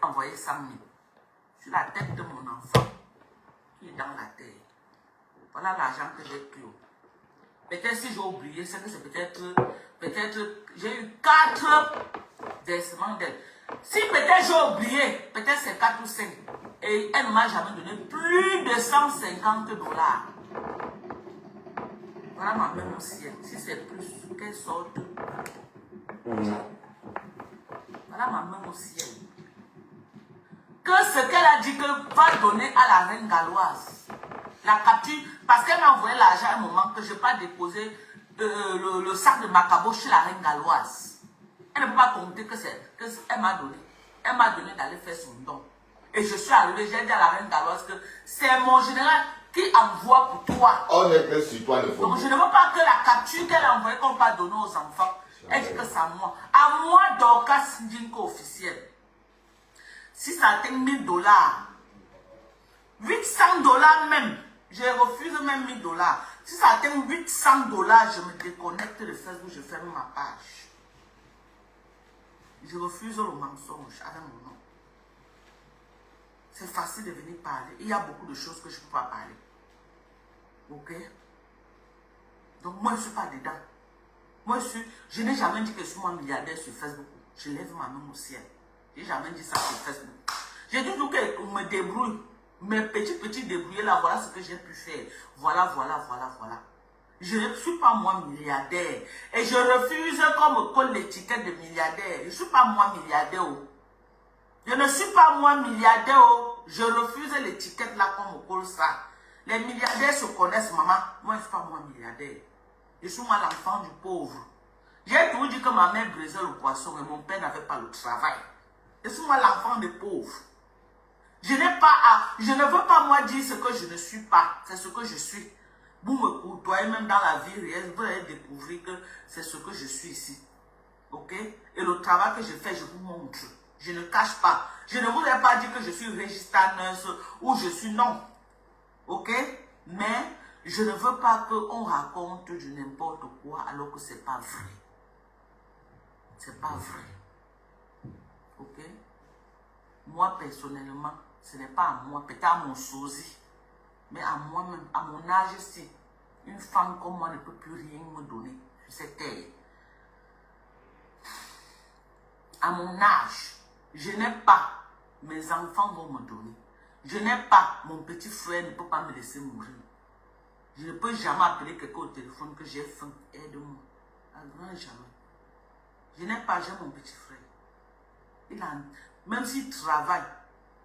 envoyer 100 000 sur la tête de mon enfant qui est dans la terre. Voilà l'argent que j'ai pris. Peut-être si j'ai oublié, c'est que c'est peut-être j'ai eu 4 versements d'aide. Si peut-être j'ai oublié, peut-être c'est 4 ou 5. Et elle ne m'a jamais donné plus de 150 $. Voilà ma main au ciel. Si c'est plus, qu'elle sorte. Voilà ma main au ciel. Que ce qu'elle a dit que va donner à la reine galloise. La capture, parce qu'elle m'a envoyé l'argent à un moment que je n'ai pas déposé le sac de Macabo chez la reine galloise. Elle ne peut pas compter que elle m'a donné. Elle m'a donné d'aller faire son don. Et je suis arrivé, j'ai dit à la reine galloise que c'est mon général qui envoie pour toi. On est que sur toi le fond. Donc je ne veux pas que la capture qu'elle a envoyée qu'on va donner aux enfants. Elle dit que c'est à moi. À moi, Dorcas Ndinko officiel. Si ça atteint $1000, $800 même, je refuse même $1000. Si ça atteint $800, je me déconnecte de Facebook, je ferme ma page. Je refuse le mensonge avec mon nom. C'est facile de venir parler. Il y a beaucoup de choses que je ne peux pas parler. Ok? Donc moi, je ne suis pas dedans. Moi, je n'ai jamais dit que je suis moi milliardaire sur Facebook. Je lève ma main au ciel. Je n'ai jamais dit ça sur Facebook. J'ai dit donc que me débrouille. Mes petits débrouillés là, voilà ce que j'ai pu faire. Voilà. Je ne suis pas moi milliardaire. Et je refuse qu'on me colle l'étiquette de milliardaire. Je ne suis pas moi milliardaire. Je ne suis pas moi milliardaire. Je refuse l'étiquette là qu'on me colle ça. Les milliardaires se connaissent, maman. Moi, je ne suis pas moi milliardaire. Je suis moi l'enfant du pauvre. J'ai toujours dit que ma mère brisait le poisson et mon père n'avait pas le travail. Je suis moi l'enfant des pauvres. Je ne veux pas moi dire ce que je ne suis pas. C'est ce que je suis. Vous me côtoyez même dans la vie réelle, vous allez découvrir que c'est ce que je suis ici. Ok? Et le travail que je fais, je vous montre. Je ne cache pas. Je ne voudrais pas dire que je suis registraneuse ou je suis non. Ok? Mais je ne veux pas qu'on raconte du n'importe quoi alors que ce n'est pas vrai. C'est pas vrai. Ok? Moi, personnellement, ce n'est pas à moi, peut-être à mon sosie, mais à moi-même, à mon âge ici. Une femme comme moi ne peut plus rien me donner sur cette terre. À mon âge, je n'ai pas, mes enfants vont me donner. Je n'ai pas, mon petit frère ne peut pas me laisser mourir. Je ne peux jamais appeler quelqu'un au téléphone que j'ai faim, aide-moi. Jamais. Je n'ai pas, j'ai mon petit frère. Même s'il travaille,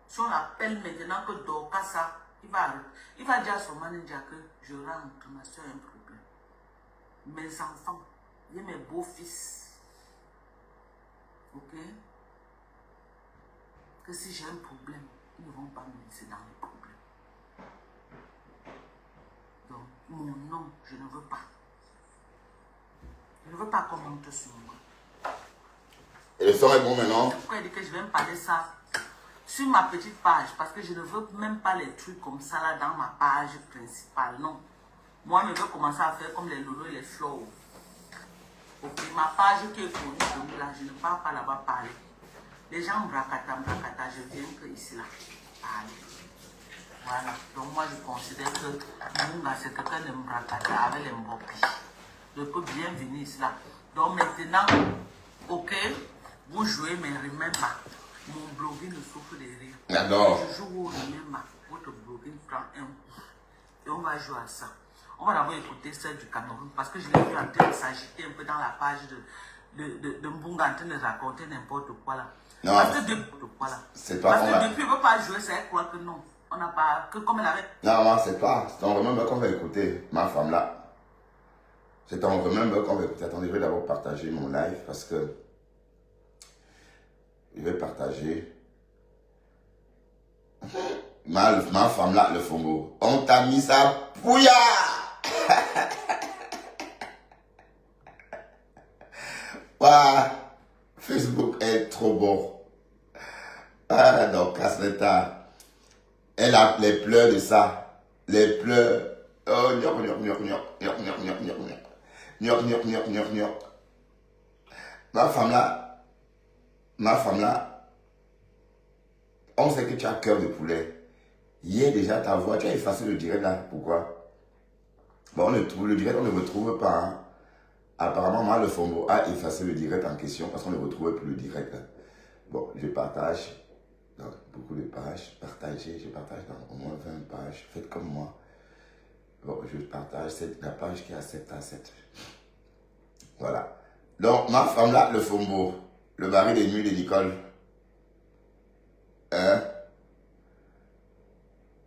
si on l'appelle maintenant que Dorcas, il va dire à son manager que je rentre, ma soeur a un problème. Mes enfants, j'ai mes beaux-fils. Ok? Que si j'ai un problème, ils ne vont pas me laisser dans les problèmes. Donc, mon nom, je ne veux pas. Je ne veux pas qu'on monte sur moi. Et le son est bon maintenant? Pourquoi il dit que je vais me parler ça sur ma petite page? Parce que je ne veux même pas les trucs comme ça là dans ma page principale. Non. Moi, je veux commencer à faire comme les lolos et les flows. Ok, ma page qui est connue de là, je ne pars pas là-bas parler. Les gens bracata, je viens que ici là parler. Voilà. Donc moi, je considère que Munga, c'est quelqu'un de bracata avec les mbopis. Je peux bien venir ici là. Donc maintenant, ok, vous jouez, mais remember, mon blogging ne souffre de rien. D'accord. Je joue au remember, votre blogging prend un coup. Et on va jouer à ça. On va d'abord écouter celle du Cameroun parce que je l'ai vu en train de s'agiter un peu dans la page de Mbunga en train de raconter n'importe quoi là. Non, parce que depuis, toi depuis, on ne veut pas jouer, c'est elle croit que non. On n'a pas, que comme elle avait. Non, maman, c'est toi. C'est ton remember qu'on va écouter, ma femme là. C'est ton remember qu'on va écouter. Attendez, je vais d'abord partager mon live parce que je vais partager. Ma femme là, le fongo. On t'a mis ça pouya. Waouh, Facebook est trop bon. Ah, donc, Casse-L'état. Elle a les pleurs de ça. Les pleurs. Oh, gnoc, gnoc, gnoc, gnoc, gnoc, gnoc, gnoc, gnoc, gnoc. Gnoc, gnoc, gnoc, gnoc, gnoc. Ma femme là, on sait que tu as cœur de poulet. Hier déjà ta voix, tu as effacé le direct là. Pourquoi? Bon, le direct, on ne le retrouve pas. Hein. Apparemment, moi, le Fombo a effacé le direct en question parce qu'on ne retrouvait plus le direct. Hein. Bon, je partage dans beaucoup de pages. Je partage dans au moins 20 pages. Faites comme moi. Bon, je partage la page qui accepte. Voilà. Donc, ma femme là, le Fombo, le mari des nuits de Nicole. Hein?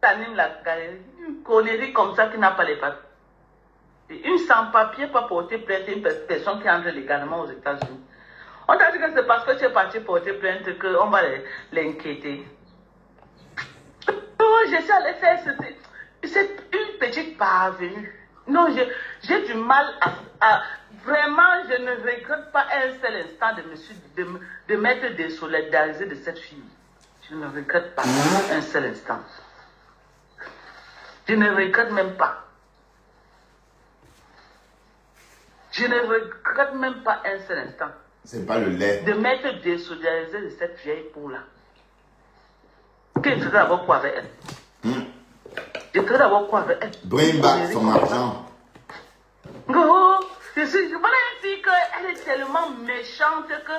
T'animes la galerie. Une connerie comme ça qui n'a pas les papiers. Une sans-papier pas porter plainte à une personne qui entre légalement aux États-Unis. On t'a dit que c'est parce que tu es parti porter plainte qu'on va l'inquiéter. Oh, je suis allée faire c'est une petite parvenue. Non, j'ai du mal à. Vraiment, je ne regrette pas un seul instant de m'être désolidarisé de cette fille. Je ne regrette pas un seul instant. Je ne regrette même pas. Je ne regrette même pas un seul instant. C'est pas le lait. De m'être désolidarisé de cette vieille peau-là. Qu'est-ce que tu veux avoir quoi avec elle? Je veux avoir quoi avec elle? Bring back son argent. Oh, voilà une fille qu'elle est tellement méchante que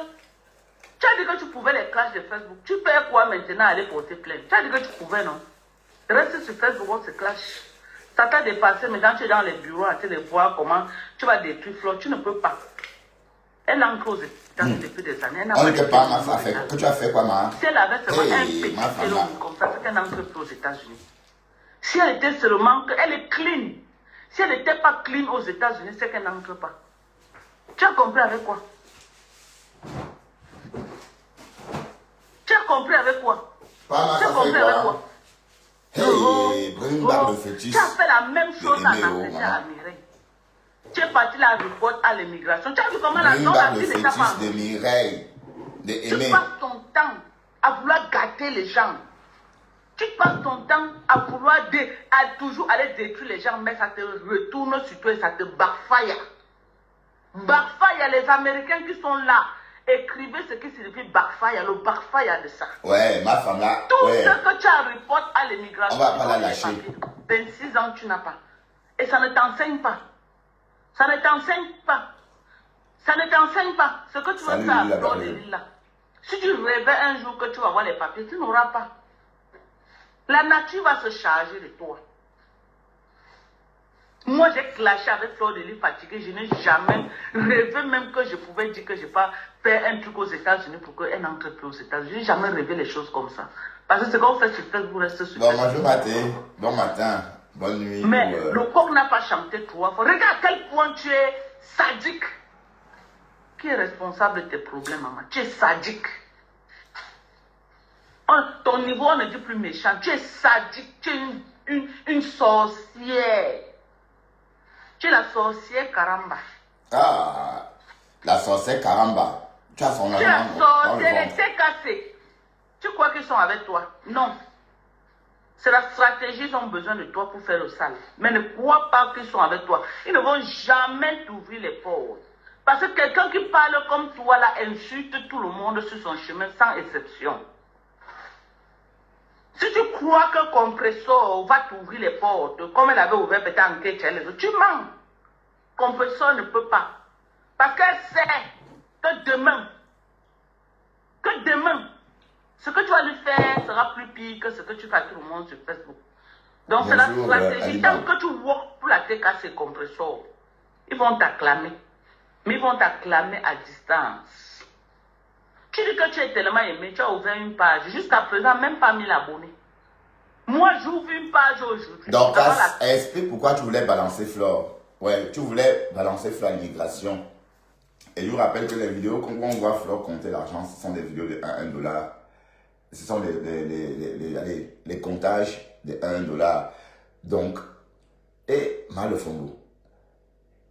tu as dit que tu pouvais les clashs de Facebook. Tu peux quoi maintenant aller porter plainte? Tu as dit que tu pouvais, non? Reste sur Facebook, on se clash. Ça t'a dépassé, maintenant tu es dans les bureaux à te les voir comment tu vas détruire Flo. Tu ne peux pas. Elle a encore aux États-Unis depuis des années. On n'était pas ma femme. Que tu as fait quoi, ma? Si elle avait seulement un petit salon comme ça, c'est qu'elle n'entre plus aux États-Unis. Si elle était seulement elle est clean. Si elle n'était pas clean aux États-Unis, c'est qu'elle n'entre pas. Tu as compris avec quoi? Tu as compris avec quoi? Pas ma Tu as compris avec quoi? Hey, bring back le fétiche. Tu as fait la même chose à Nafécha à Mireille. Tu es parti la report à l'immigration. Tu as vu comment la fille n'est pas de Mireille, de Tu Aimé. passes ton temps à vouloir gâter les gens. Tu passes ton temps à vouloir à toujours aller détruire les gens, mais ça te retourne sur toi et ça te backfire. Backfire, les Américains qui sont là, écrivez ce qui signifie backfire, le backfire de ça. Ouais, ma femme là. Tout ouais. ce que tu as reporté à l'immigration, on va pas la lâcher. 26 ans, tu n'as pas. Et ça ne t'enseigne pas. Ça ne t'enseigne pas. Ça ne t'enseigne pas. Ce que tu veux faire dans les villes là. Si tu rêvais un jour que tu vas avoir les papiers, tu n'auras pas. La nature va se charger de toi. Moi, j'ai clashé avec Fleur de Lys fatiguée. Je n'ai jamais rêvé même que je pouvais dire que je vais pas faire un truc aux États-Unis pour qu'elle n'entre plus aux États-Unis. Je n'ai jamais rêvé les choses comme ça. Parce que ce qu'on fait sur Facebook reste sur Bon, Facebook. bonjour matin. Bon matin. Bonne nuit. Mais le coq n'a pas chanté 3 fois. Regarde à quel point tu es sadique. Qui est responsable de tes problèmes, maman? Tu es sadique. Ton niveau, on ne dit plus méchant. Tu es sadique. Tu es une sorcière. Tu es la sorcière Karamba. Ah, la sorcière Karamba. Tu as son nom. Tu es la sorcière les TKC. Tu crois qu'ils sont avec toi? Non. C'est la stratégie, ils ont besoin de toi pour faire le sale. Mais ne crois pas qu'ils sont avec toi. Ils ne vont jamais t'ouvrir les portes. Parce que quelqu'un qui parle comme toi là insulte tout le monde sur son chemin sans exception. Si tu crois que Compressor va t'ouvrir les portes, comme elle avait ouvert peut-être en Kéchelle, tu mens. Compressor ne peut pas. Parce qu'elle sait que demain, ce que tu vas lui faire sera plus pire que ce que tu fais à tout le monde sur Facebook. Donc c'est la stratégie. Tant que tu work pour la TKC Compressor, ils vont t'acclamer. Mais ils vont t'acclamer à distance. Tu dis que tu es tellement aimé, tu as ouvert une page. Jusqu'à présent, même pas 1000 abonnés. Moi, j'ouvre une page aujourd'hui. Donc, explique pourquoi tu voulais balancer Flore. Ouais, tu voulais balancer Flore à l'immigration. Et je vous rappelle que les vidéos, quand on voit Flore compter l'argent, ce sont des vidéos de 1 $. Ce sont les comptages de 1 $. Donc, et mal Fombo.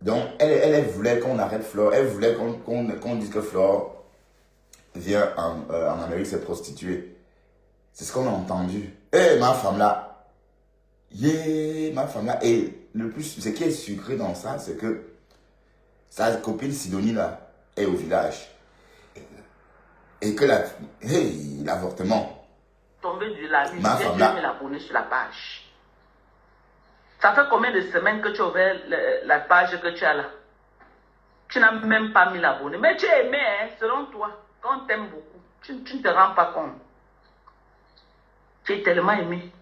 Donc, elle voulait qu'on arrête Flore. Elle voulait qu'on dise que Flore vient en Amérique se prostituer. C'est ce qu'on a entendu. Et ma femme là. Ma femme là. Et le plus, ce qui est sucré dans ça, c'est que sa copine Sidonie là est au village. Et que l'avortement. tombé de la vie. Ma J'ai femme 2000 là. abonnés sur la page. Ça fait combien de semaines que tu as ouvert la page que tu as là? Tu n'as même pas 1000 abonnés. Mais tu es aimé, hein, selon toi. Quand on t'aime beaucoup, tu ne te rends pas compte. Tu es tellement aimé.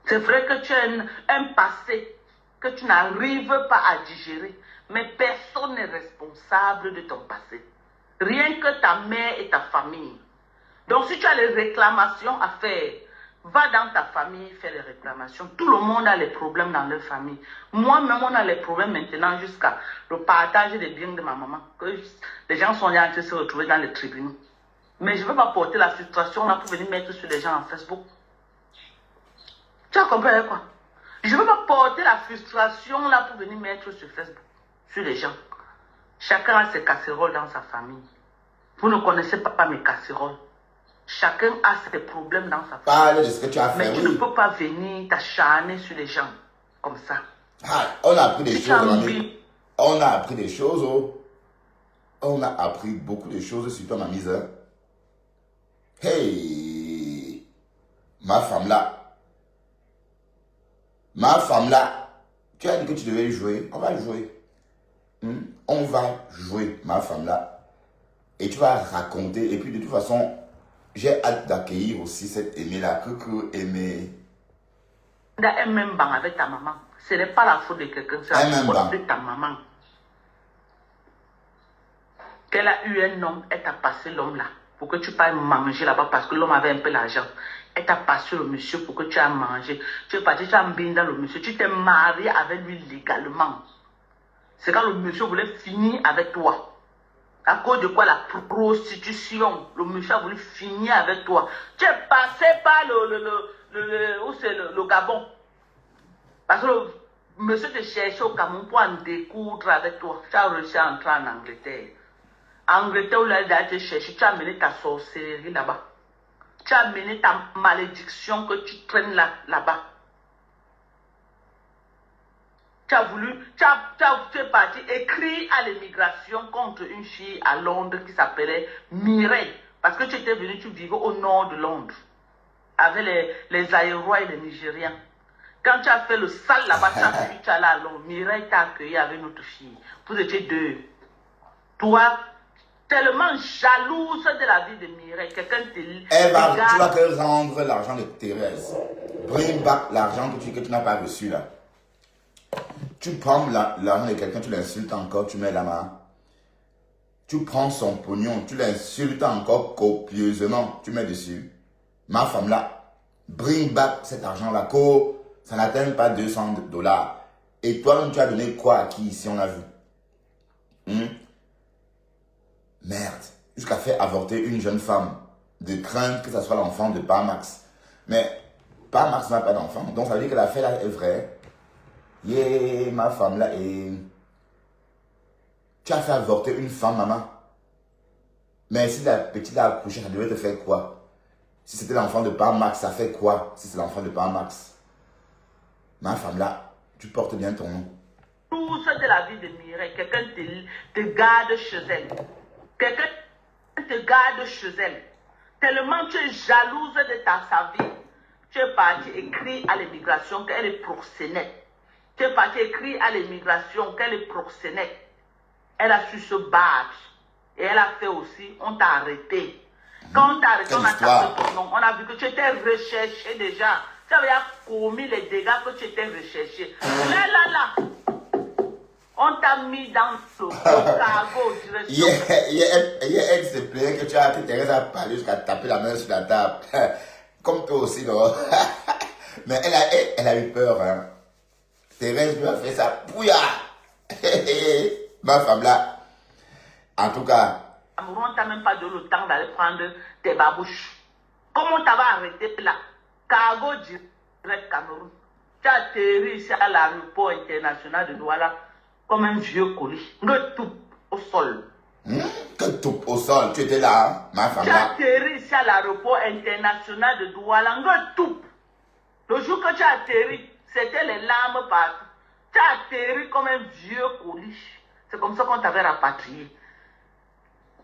C'est vrai que tu as un passé que tu n'arrives pas à digérer. Mais personne n'est responsable de ton passé. Rien que ta mère et ta famille. Donc si tu as les réclamations à faire, va dans ta famille faire les réclamations. Tout le monde a les problèmes dans leur famille. Moi-même, on a les problèmes maintenant jusqu'à le partage des biens de ma maman. Que les gens sont en train de se retrouver dans les tribunaux. Mais je ne veux pas porter la frustration là pour venir mettre sur les gens en Facebook. Tu as compris quoi? Je ne veux pas porter la frustration là pour venir mettre sur Facebook, sur les gens. Chacun a ses casseroles dans sa famille. Vous ne connaissez pas mes casseroles. Chacun a ses problèmes dans sa famille. Parle de ce que tu as fait, mais tu ne peux pas venir t'acharner sur les gens comme ça. Ah, on a appris des Si tu choses, as mamie. envie, On a appris des choses, oh. On a appris beaucoup de choses sur toi, ma mise. Hein. Hey, ma femme là. Ma femme là. Tu as dit que tu devais jouer. On va jouer. On va jouer, ma femme là. Et tu vas raconter. Et puis de toute façon, j'ai hâte d'accueillir aussi cette Aimée là. Coucou Aimée. un même banc avec ta maman. Ce n'est pas la faute de quelqu'un, c'est la faute de ta maman. Qu'elle a eu un homme, elle t'a passé l'homme là. Pour que tu puisses manger là-bas parce que l'homme avait un peu l'argent. Elle t'a passé le monsieur pour que tu aies mangé. Tu es parti, tu as mis dans le monsieur. Tu t'es marié avec lui légalement. C'est quand le monsieur voulait finir avec toi. À cause de quoi? La prostitution. Le monsieur a voulu finir avec toi. Tu es passé par le Gabon. Parce que le monsieur te cherchait au Cameroun pour en découdre avec toi. Tu as réussi à entrer en Angleterre. En Angleterre, où il a été chercher, tu as mené ta sorcellerie là-bas. Tu as mené ta malédiction que tu traînes là-bas. Tu as voulu, tu es parti écrire à l'immigration contre une fille à Londres qui s'appelait Mireille. Parce que tu étais venu, tu vivais au nord de Londres. Avec les Aérois et les Nigériens. Quand tu as fait le sale là-bas, tu as fui, tu es allé à Londres. Mireille t'a accueilli avec notre fille. Vous étiez deux. Toi, tellement jalouse de la vie de Mireille. Quelqu'un te dit. Tu vas que rendre l'argent de Thérèse. Bring back l'argent que tu n'as pas reçu là. Tu prends l'argent de quelqu'un, tu l'insultes encore, tu mets la main. Tu prends son pognon, tu l'insultes encore copieusement, tu mets dessus. Ma femme là, bring back cet argent là, ça n'atteint pas $200. Et toi-même, tu as donné quoi à qui ici, on a vu? Merde, jusqu'à faire avorter une jeune femme, de crainte que ce soit l'enfant de Parmax. Mais Parmax n'a pas d'enfant, donc ça veut dire que l'affaire là est vraie. Yeah, ma femme là, et tu as fait avorter une femme, maman. Mais si la petite a accouché, ça devait te faire quoi? Si c'était l'enfant de Parmax, ça fait quoi si c'est l'enfant de Parmax? Ma femme là, tu portes bien ton nom. Tout ça de la vie de Mireille, quelqu'un te garde chez elle. Quelqu'un te garde chez elle. Tellement tu es jalouse de sa vie. Tu es parti écrire à l'immigration qu'elle est proxénète. Tu es parti écrire à l'immigration qu'elle est proxénète. Elle a su se battre. Et elle a fait aussi, on t'a arrêté. Quand on t'a arrêté, on a tapé ton nom. On a vu que tu étais recherché déjà. Tu avais commis les dégâts que tu étais recherché. Là. On t'a mis dans le cargo. Elle se plaît que tu as été Thérèse à parler jusqu'à taper la main sur la table. Comme toi aussi, non? Mais elle a eu peur, hein. Thérèse lui a fait ça. Pouya! Ma femme là. En tout cas. Cameroun, on t'a même pas donné le temps d'aller prendre tes babouches. Comment on t'avait arrêté là? Cargo direct Cameroun. Tu as atterri ici à l'aéroport international de Douala comme un vieux colis. Le tout au sol. Que tout au sol. Tu étais là, hein, ma femme là. Tu as atterri ici à l'aéroport international de Douala. Le tout. Le jour que tu as atterri, c'était les larmes partout. Tu as atterri comme un vieux colis. C'est comme ça qu'on t'avait rapatrié.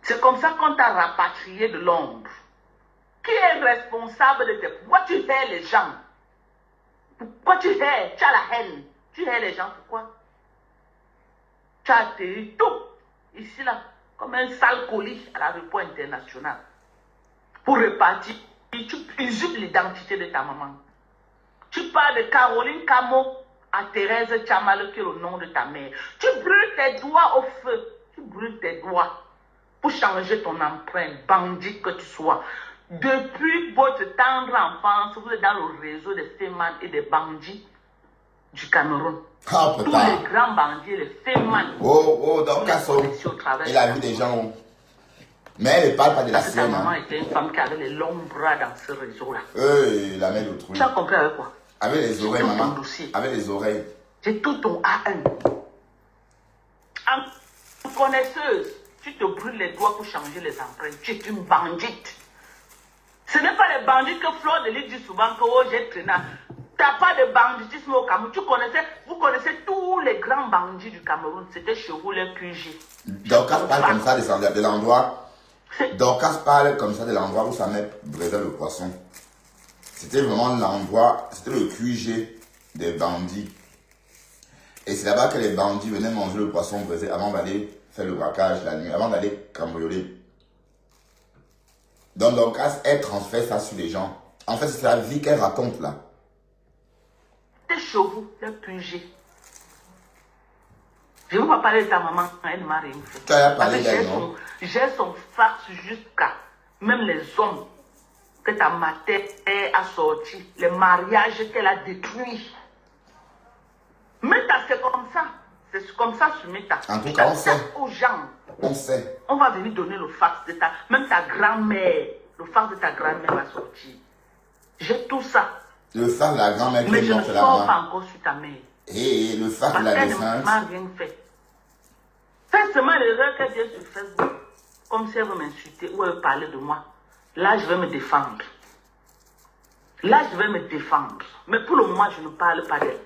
C'est comme ça qu'on t'a rapatrié de Londres. Qui est responsable de tes... Pourquoi tu hais les gens? Pourquoi tu hais? Tu as la haine. Tu hais les gens, pourquoi? Tu as atterri tout, ici là, comme un sale colis à l'aéroport international. Pour repartir, tu usurpes l'identité de ta maman. Tu parles de Caroline Camo à Thérèse Tchamal, qui est le nom de ta mère. Tu brûles tes doigts au feu. Tu brûles tes doigts pour changer ton empreinte, bandit que tu sois. Depuis votre tendre enfance, vous êtes dans le réseau des fémans et des bandits du Cameroun. Ah, Tous les grands bandits, les fémans. Oh, donc elle a vu des gens. Mais elle ne parle pas de la sienne. Ta maman était une femme qui avait les longs bras dans ce réseau-là. La mère d'autrui. Tu as compris avec quoi? Avec les oreilles, maman. Avec les oreilles. J'ai tout ton A1. En connaisseuse, tu te brûles les doigts pour changer les empreintes. Tu es une bandite. Ce n'est pas les bandits que Fleur de Lys dit souvent que oh, j'ai traîné. Tu n'as pas de banditisme au Cameroun. Vous connaissez tous les grands bandits du Cameroun. C'était chez vous les QG. Dorcas parle comme ça de l'endroit. Dorcas parle comme ça de l'endroit où sa mère brisait le poisson. C'était vraiment l'endroit, c'était le QG des bandits. Et c'est là-bas que les bandits venaient manger le poisson brisé avant d'aller faire le braquage la nuit, avant d'aller cambrioler. Donc Dorcas, elle transfère ça sur les gens. En fait, c'est la vie qu'elle raconte là. Tes chevaux, le QG. Je ne veux pas parler de ta maman, elle ne m'a rien fait. Tu as parlé d'elle, non? J'ai son farce jusqu'à même les hommes que ta mère a sortis, les mariages qu'elle a détruits. Meta, c'est comme ça. C'est comme ça sur Meta. En tout cas, on sait. Aux gens. On sait. On va venir donner le fax de ta... Même ta grand-mère. Le fax de ta grand-mère va sortir. J'ai tout ça. Le fax de la grand-mère qui mais est je ne morte sors là-bas. pas encore sur ta mère. Et le fax de la naissance. Elle ne m'a rien fait. Fais seulement l'erreur qu'elle vient sur Facebook. Comme si elle veut m'insulter ou elle parlait de moi. Là, je vais me défendre. Là, je vais me défendre. Mais pour le moment, je ne parle pas d'elle.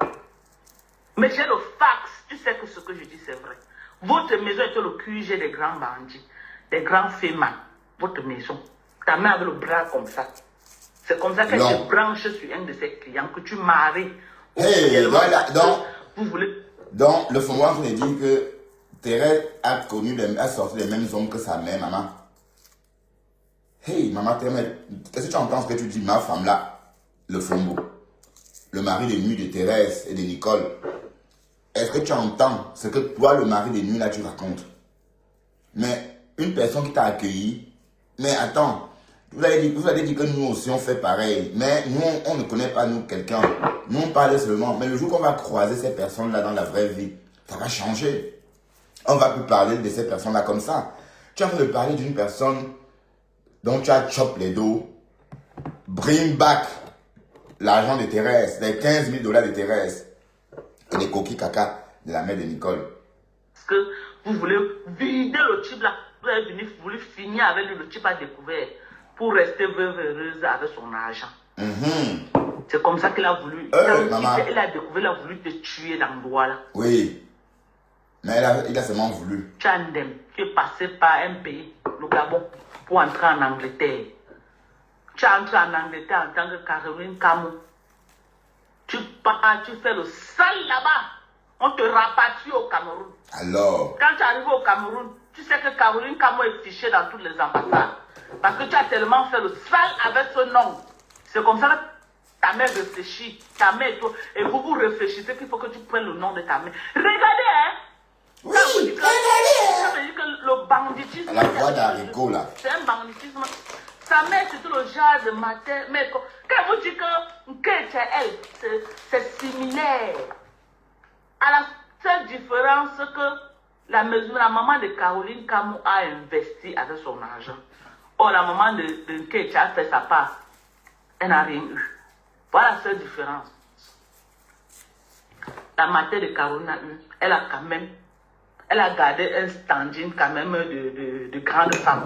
Mais j'ai le fax. Tu sais que ce que je dis, c'est vrai. Votre maison était le QG des grands bandits, des grands fémans. Votre maison. Ta mère avait le bras comme ça. C'est comme ça qu'elle se branche sur un de ses clients que tu maries. Hey, vous voulez... Donc, le fondement nous dit que Thérèse a sorti les mêmes hommes que sa mère, maman. Hey, maman, est-ce que tu entends ce que tu dis, ma femme là, le flambeau, le mari de nuit de Thérèse et de Nicole? Est-ce que tu entends ce que toi, le mari de nuit là, tu racontes? Mais une personne qui t'a accueilli, mais attends, vous avez dit que nous aussi on fait pareil, mais nous on ne connaît pas nous quelqu'un, nous on parle seulement, mais le jour qu'on va croiser ces personnes là dans la vraie vie, ça va changer. On va plus parler de ces personnes là comme ça. Tu es en train de parler d'une personne dont tu as chop les dos, bring back l'argent de Thérèse, les 15 000 $ de Thérèse et les coquilles caca de la mère de Nicole. Parce que vous voulez vider le type là, vous voulez finir avec lui, le type a découvert pour rester veuve heureuse avec son argent. C'est comme ça qu'il a voulu. Il a découvert, il a voulu te tuer dans le doigt là. Oui. Mais il a seulement voulu. Tchandem, tu es passé par un pays, le Gabon, pour entrer en Angleterre. Tu es entré en Angleterre en tant que Caroline Camo. Tu pars, tu fais le sale là-bas. On te rapatrie au Cameroun. Alors? Quand tu arrives au Cameroun, tu sais que Caroline Camo est fichée dans toutes les ambassades. Parce que tu as tellement fait le sale avec ce nom. C'est comme ça que ta mère réfléchit. Ta mère et toi. Et vous réfléchissez qu'il faut que tu prennes le nom de ta mère. Regardez, hein. Oui, regardez. Ça veut dire que le banditisme... La voix d'haricot là. C'est un banditisme. Sa mère, c'est tout le genre de matin. Mais quand vous dites que elle, c'est similaire. À la seule différence que la maman de Caroline Camo a investi avec son argent. Or, la maman de Nketch a fait sa part. Elle n'a rien eu. Voilà la seule différence. La mater de Caroline a eu. Elle a quand même... Elle a gardé un standing quand même de grande femme.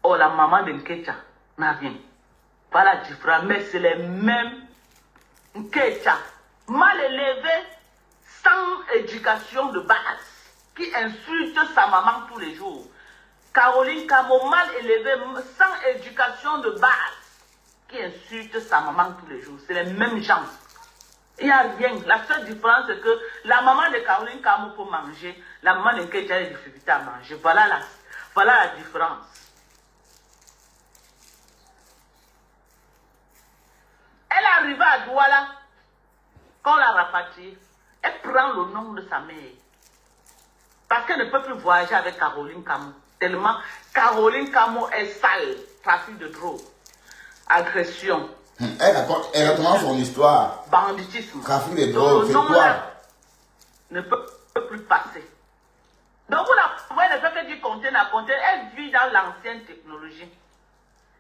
Or, la maman de Nketcha n'a rien. Voilà la différence. Mais c'est les mêmes Nketcha. Mal élevés, sans éducation de base, qui insulte sa maman tous les jours. Caroline Camo, mal élevée, sans éducation de base. qui insultent sa maman tous les jours. C'est les mêmes gens. Il n'y a rien. La seule différence, c'est que la maman de Caroline Camo peut manger, la maman de Nketia a des difficultés à manger. Voilà la différence. Elle est arrivée à Douala, quand on l'a rapatriée, elle prend le nom de sa mère. Parce qu'elle ne peut plus voyager avec Caroline Camo. Tellement Caroline Camo est sale. Trafic de drogue, agression. Elle raconte son histoire. Banditisme. Trafic de drogue, c'est quoi? Ne peut plus passer. Donc vous la voyez, ne fait que du contenu à contenu. Elle vit dans l'ancienne technologie.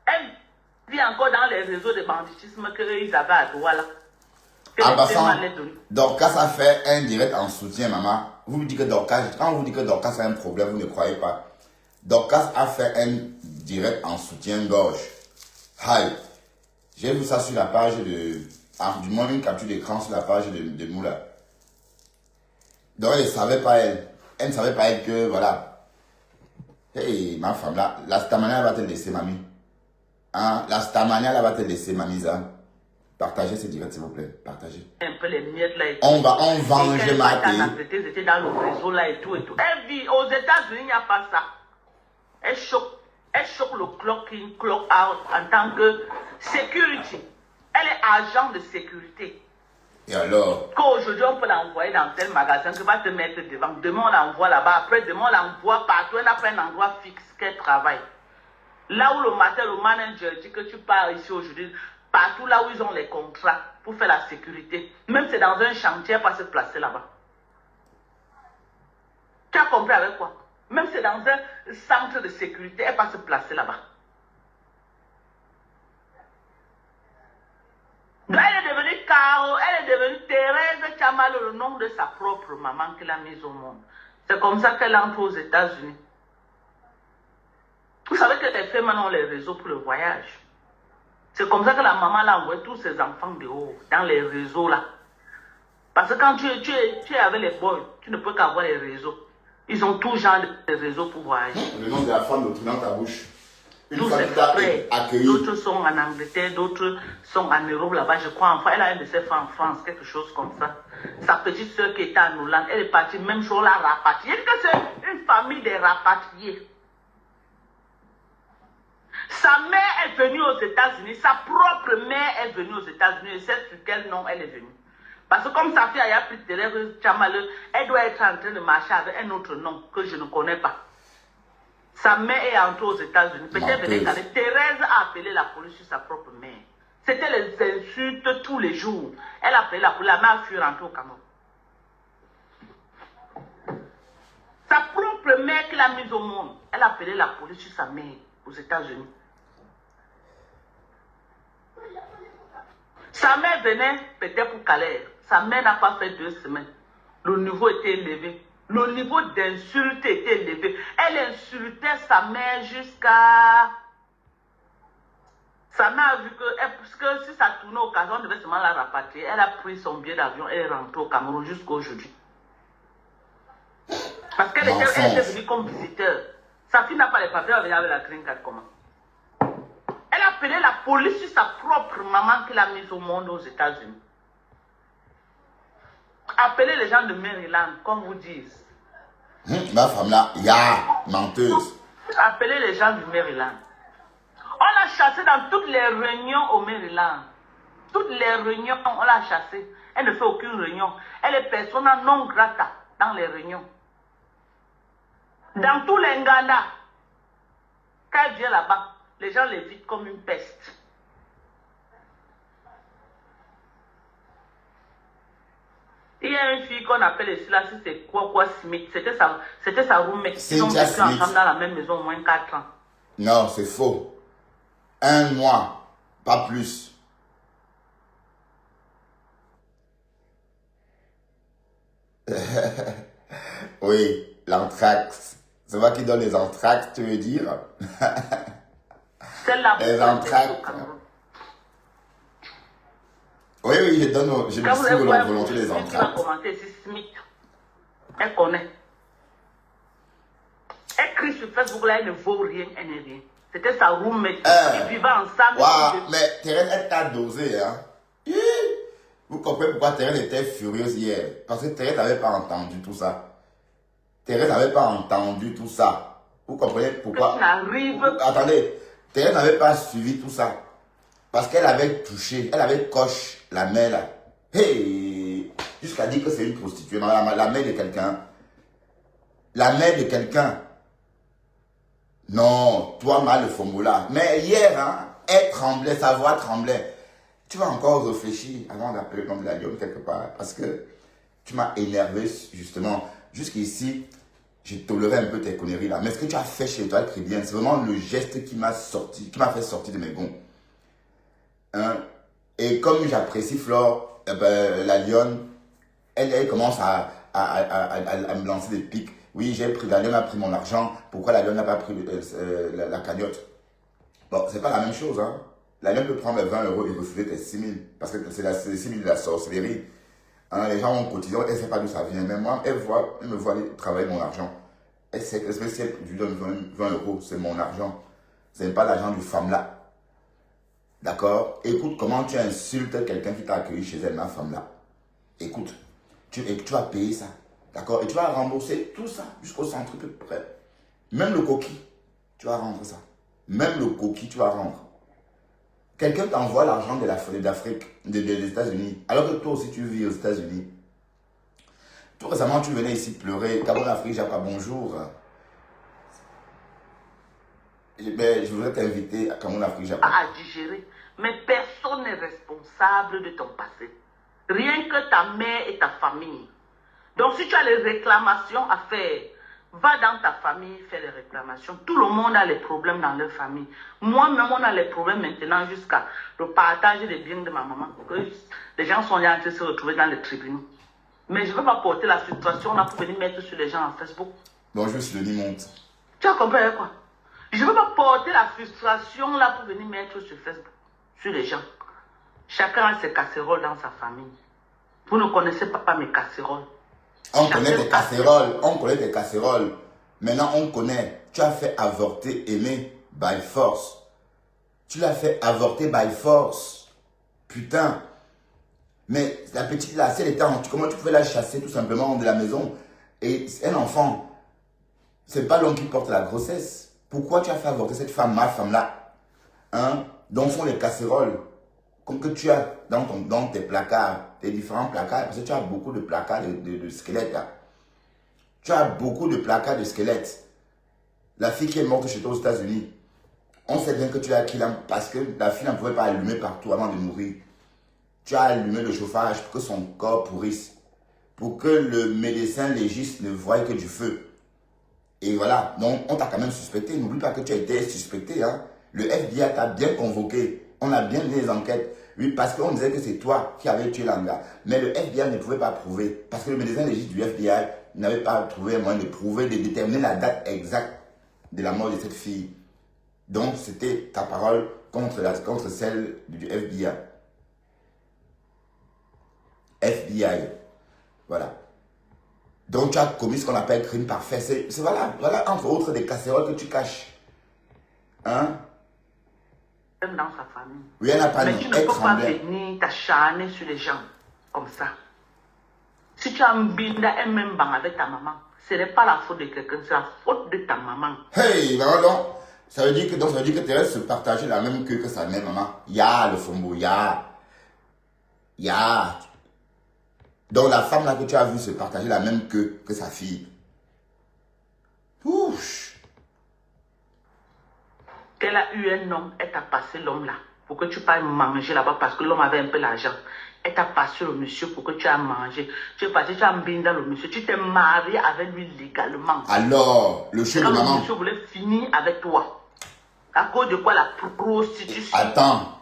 Elle vit encore dans les réseaux de banditisme qu'ils avaient à Douala. En passant, Dorcas a fait un direct en soutien, maman. Vous me dites que Dorcas, quand on vous dit que Dorcas a un problème, vous ne croyez pas. Dorcas a fait un direct en soutien-gorge. Hi. J'ai vu ça sur la page de... du moins une capture d'écran sur la page de Moula. Donc elle ne savait pas elle. Elle ne savait pas elle que, voilà. Hey, ma femme là, la Stamania va te laisser, mamie. Hein? La Stamania là va te laisser, mamie. Hein? Partagez ce direct, s'il vous plaît. Partagez. Un peu les miettes là et tout. On venge ma tête. C'était dans le réseau là et tout et tout. Elle vit aux États-Unis, il n'y a pas ça. Elle choque le clock in, clock out en tant que security. Elle est agent de sécurité. Et alors? Qu'aujourd'hui on peut l'envoyer dans tel magasin que va te mettre devant. Demain on l'envoie là-bas. Après demain on l'envoie partout. Elle n'a pas un endroit fixe qu'elle travaille. Là où le matin le manager dit que tu pars ici aujourd'hui, partout là où ils ont les contrats pour faire la sécurité. Même si c'est dans un chantier, elle va se placer là-bas. Tu as compris avec quoi? Même si c'est dans un centre de sécurité, elle va se placer là-bas. Elle est devenue Caro, elle est devenue Thérèse Tchamal, le nom de sa propre maman qu'elle a mise au monde. C'est comme ça qu'elle entre aux États-Unis. Vous savez que les femmes ont les réseaux pour le voyage. C'est comme ça que la maman l'a envoyé tous ses enfants dehors, dans les réseaux là. Parce que quand tu es avec les boys, tu ne peux qu'avoir les réseaux. Ils ont tout genre de réseaux pour voyager. Le nom de la femme de dans ta bouche. Tous ses frères, d'autres sont en Angleterre, d'autres sont en Europe là-bas, je crois. Enfin, elle a un de ses frères en France, quelque chose comme ça. Sa petite soeur qui était en Hollande, elle est partie, même chose, la rapatriée. Que c'est une famille des rapatriés. Sa mère est venue aux États-Unis, sa propre mère est venue aux États-Unis. Et c'est sur quel nom elle est venue. Parce que comme sa fille a pris Thérèse Tchamal, elle doit être en train de marcher avec un autre nom que je ne connais pas. Sa mère est entrée aux États-Unis. Peut-être venue Thérèse a appelé la police sur sa propre mère. C'était les insultes tous les jours. Elle a appelé la police, la mère a fui rentrer au Cameroun. Sa propre mère qui l'a mise au monde, elle a appelé la police sur sa mère aux États-Unis. Sa mère venait peut-être pour Calais. Sa mère n'a pas fait 2 semaines. Le niveau était élevé. Le niveau d'insulte était élevé. Elle insultait sa mère jusqu'à... Sa mère a vu que si ça tournait au Cameroun, on devait seulement la rapatrier. Elle a pris son billet d'avion et est rentrée au Cameroun jusqu'à aujourd'hui. Parce qu'elle était venue comme visiteur. Sa fille n'a pas les papiers, elle venait avec la green card comment? Elle a appelé la police sur sa propre maman qui l'a mise au monde aux États-Unis. Appelez les gens de Maryland, comme vous disent. Ma femme là, menteuse. Appelez les gens du Maryland. On l'a chassée dans toutes les réunions au Maryland. Toutes les réunions, on l'a chassée. Elle ne fait aucune réunion. Elle est persona non grata dans les réunions. Dans tous les Nganda, quand elle vient là-bas, les gens l'évitent comme une peste. Il y a une fille qu'on appelle ici là, c'est quoi Smith. C'était sa roommate. Ils ont vécu ensemble dans la même maison au moins 4 ans. Non, c'est faux. 1 mois, pas plus. Oui, l'anthrax. C'est moi qui donne les anthrax, tu veux dire? Celle-là, les anthrax. Oui, je me suis volonté les anthrax. Elle va commenter ici, Smith. Elle connaît. Elle crie sur Facebook là, elle ne vaut rien, elle n'est rien. C'était sa roommate. Ils vivaient ensemble. Wow, mais Thérèse, elle t'a dosé, hein. Vous comprenez pourquoi Thérèse était furieuse hier? Parce que Thérèse n'avait pas entendu tout ça. Thérèse n'avait pas entendu tout ça. Vous comprenez pourquoi? Attendez, Thérèse n'avait pas suivi tout ça. Parce qu'elle avait touché, elle avait coché la mère là. Hey! Jusqu'à dire que c'est une prostituée. Non, la mère de quelqu'un. La mère de quelqu'un. Non, toi, mal le Fombola. Mais hier, hein, elle tremblait, sa voix tremblait. Tu vas encore réfléchir avant d'appeler le nom de la lionne quelque part. Parce que tu m'as énervé, justement. Jusqu'ici, j'ai toléré un peu tes conneries là. Mais ce que tu as fait chez toi, très bien, c'est vraiment le geste qui m'a fait sortir de mes gonds. Hein? Et comme j'apprécie Flore, la lionne, elle commence à me lancer des pics. Oui, la lionne a pris mon argent. Pourquoi la lionne n'a pas pris la cagnotte? Bon, c'est pas la même chose, hein. La lionne peut prendre 20 € et refuser tes 6 000. Parce que c'est 6 000 de la sorcellerie. Hein, les gens ont cotisé, elle ne sait pas d'où ça vient. Mais moi, elle me voit aller travailler mon argent. Elle sait que si elle lui donne 20 €, c'est mon argent. Ce n'est pas l'argent du femme là. D'accord? Écoute comment tu insultes quelqu'un qui t'a accueilli chez elle, ma femme là. Écoute, tu vas payer ça. D'accord? Et tu vas rembourser tout ça jusqu'au centre plus près. Même le coquille, tu vas rendre ça. Même le coquille, tu vas rendre. Quelqu'un t'envoie l'argent d'Afrique, des États-Unis, alors que toi aussi tu vis aux États-Unis. Tout récemment, tu venais ici pleurer. Cameroun, Afrique, Jacques, bonjour. Je voudrais t'inviter à Cameroun, Afrique, Jacques. À digérer. Mais personne n'est responsable de ton passé. Rien que ta mère et ta famille. Donc, si tu as les réclamations à faire, va dans ta famille faire les réclamations. Tout le monde a les problèmes dans leur famille. Moi-même, on a les problèmes maintenant jusqu'à le partage des biens de ma maman. Que les gens sont là en train de se retrouver dans les tribunaux. Mais je ne veux pas porter la frustration là pour venir mettre sur les gens en Facebook. Bonjour, Sidonie monte. Tu as compris quoi? Je ne veux pas porter la frustration là pour venir mettre sur Facebook, sur les gens. Chacun a ses casseroles dans sa famille. Vous ne connaissez pas mes casseroles. On connaît tes casseroles, on connaît tes casseroles. Maintenant, on connaît. Tu as fait avorter Aimé by force. Tu l'as fait avorter by force. Putain. Mais la petite là, si elle était comment tu pouvais la chasser tout simplement de la maison? Et un enfant, c'est pas l'homme qui porte la grossesse. Pourquoi tu as fait avorter cette femme, ma femme là? Hein? Donc sont les casseroles. Comme que tu as dans tes placards, tes différents placards, parce que tu as beaucoup de placards de squelettes là. Tu as beaucoup de placards de squelettes. La fille qui est morte chez toi aux États-Unis, on sait bien que tu l'as killée parce que la fille ne pouvait pas allumer partout avant de mourir. Tu as allumé le chauffage pour que son corps pourrisse, pour que le médecin légiste ne voie que du feu. Et voilà, donc on t'a quand même suspecté. N'oublie pas que tu as été suspecté. Hein. Le FBI t'a bien convoqué. On a bien mené les enquêtes. Oui, parce qu'on disait que c'est toi qui avais tué l'anga. Mais le FBI ne pouvait pas prouver. Parce que le médecin légiste du FBI n'avait pas trouvé un moyen de prouver, de déterminer la date exacte de la mort de cette fille. Donc, c'était ta parole contre celle du FBI. FBI. Voilà. Donc, tu as commis ce qu'on appelle crime parfait. C'est voilà, entre autres, des casseroles que tu caches. Hein? Dans sa famille. Oui, elle n'a pas mais tu ne peux pas venir t'acharner sur les gens comme ça. Si tu as un binda et même bang avec ta maman, ce n'est pas la faute de quelqu'un, c'est la faute de ta maman. Hey, non. Ça veut dire que Thérèse se partageait la même queue que sa mère maman. Ya le fombo, ya. Donc la femme là que tu as vue se partager la même queue que sa fille. Ouch. Qu'elle a eu un homme, elle t'a passé l'homme là pour que tu puisses manger là-bas parce que l'homme avait un peu l'argent. Elle t'a passé le monsieur pour que tu aies mangé. Tu es parti, tu as mis dans le monsieur. Tu t'es marié avec lui légalement. Alors, le chef de maman. Le monsieur voulait finir avec toi. À cause de quoi la prostitution? Attends.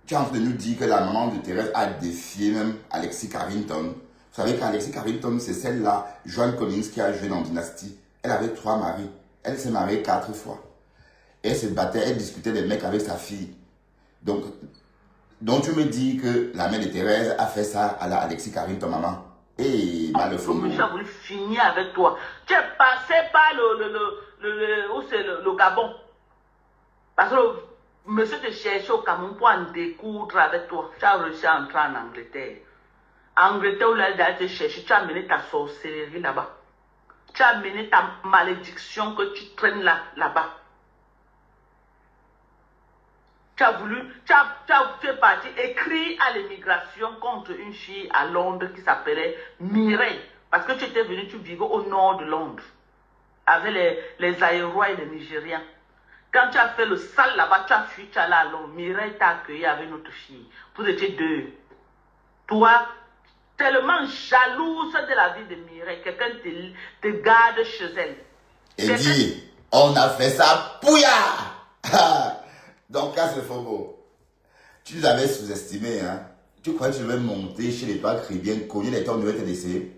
Tu es en train de nous dire que la maman de Thérèse a défié même Alexis Carrington. Vous savez qu'Alexis Carrington, c'est celle-là, Joan Collins, qui a joué dans Dynasty. Elle avait 3 maris. Elle s'est mariée 4 fois. Et elle se battait, elle discutait des mecs avec sa fille. Donc tu me dis que la mère de Thérèse a fait ça à la Alexis Carrington, maman. Et mal le fond. Le monsieur a voulu finir avec toi. Tu es passé par le Gabon. Parce que le monsieur te cherchait au Cameroun pour en découdre avec toi. Tu as réussi à entrer en Angleterre. Angleterre, où là, te chercher, tu as mené ta sorcellerie là-bas. Tu as mené ta malédiction que tu traînes là-bas. Tu as voulu, tu es parti écrire à l'immigration contre une fille à Londres qui s'appelait Mireille. Parce que tu étais venu, tu vivais au nord de Londres. Avec les Aérois et les Nigériens. Quand tu as fait le sale là-bas, tu as fui, tu as allé à Londres. Mireille t'a accueilli avec notre fille. Vous étiez deux. Toi, tellement jalouse de la vie de Mireille, quelqu'un te garde chez elle. Et dit, on a fait ça, pouya. Donc là, c'est faux beau. Tu nous avais sous-estimé, hein. Tu croyais que je vais monter chez l'étoile Caribbean, cogner l'étoile, on devait te laisser.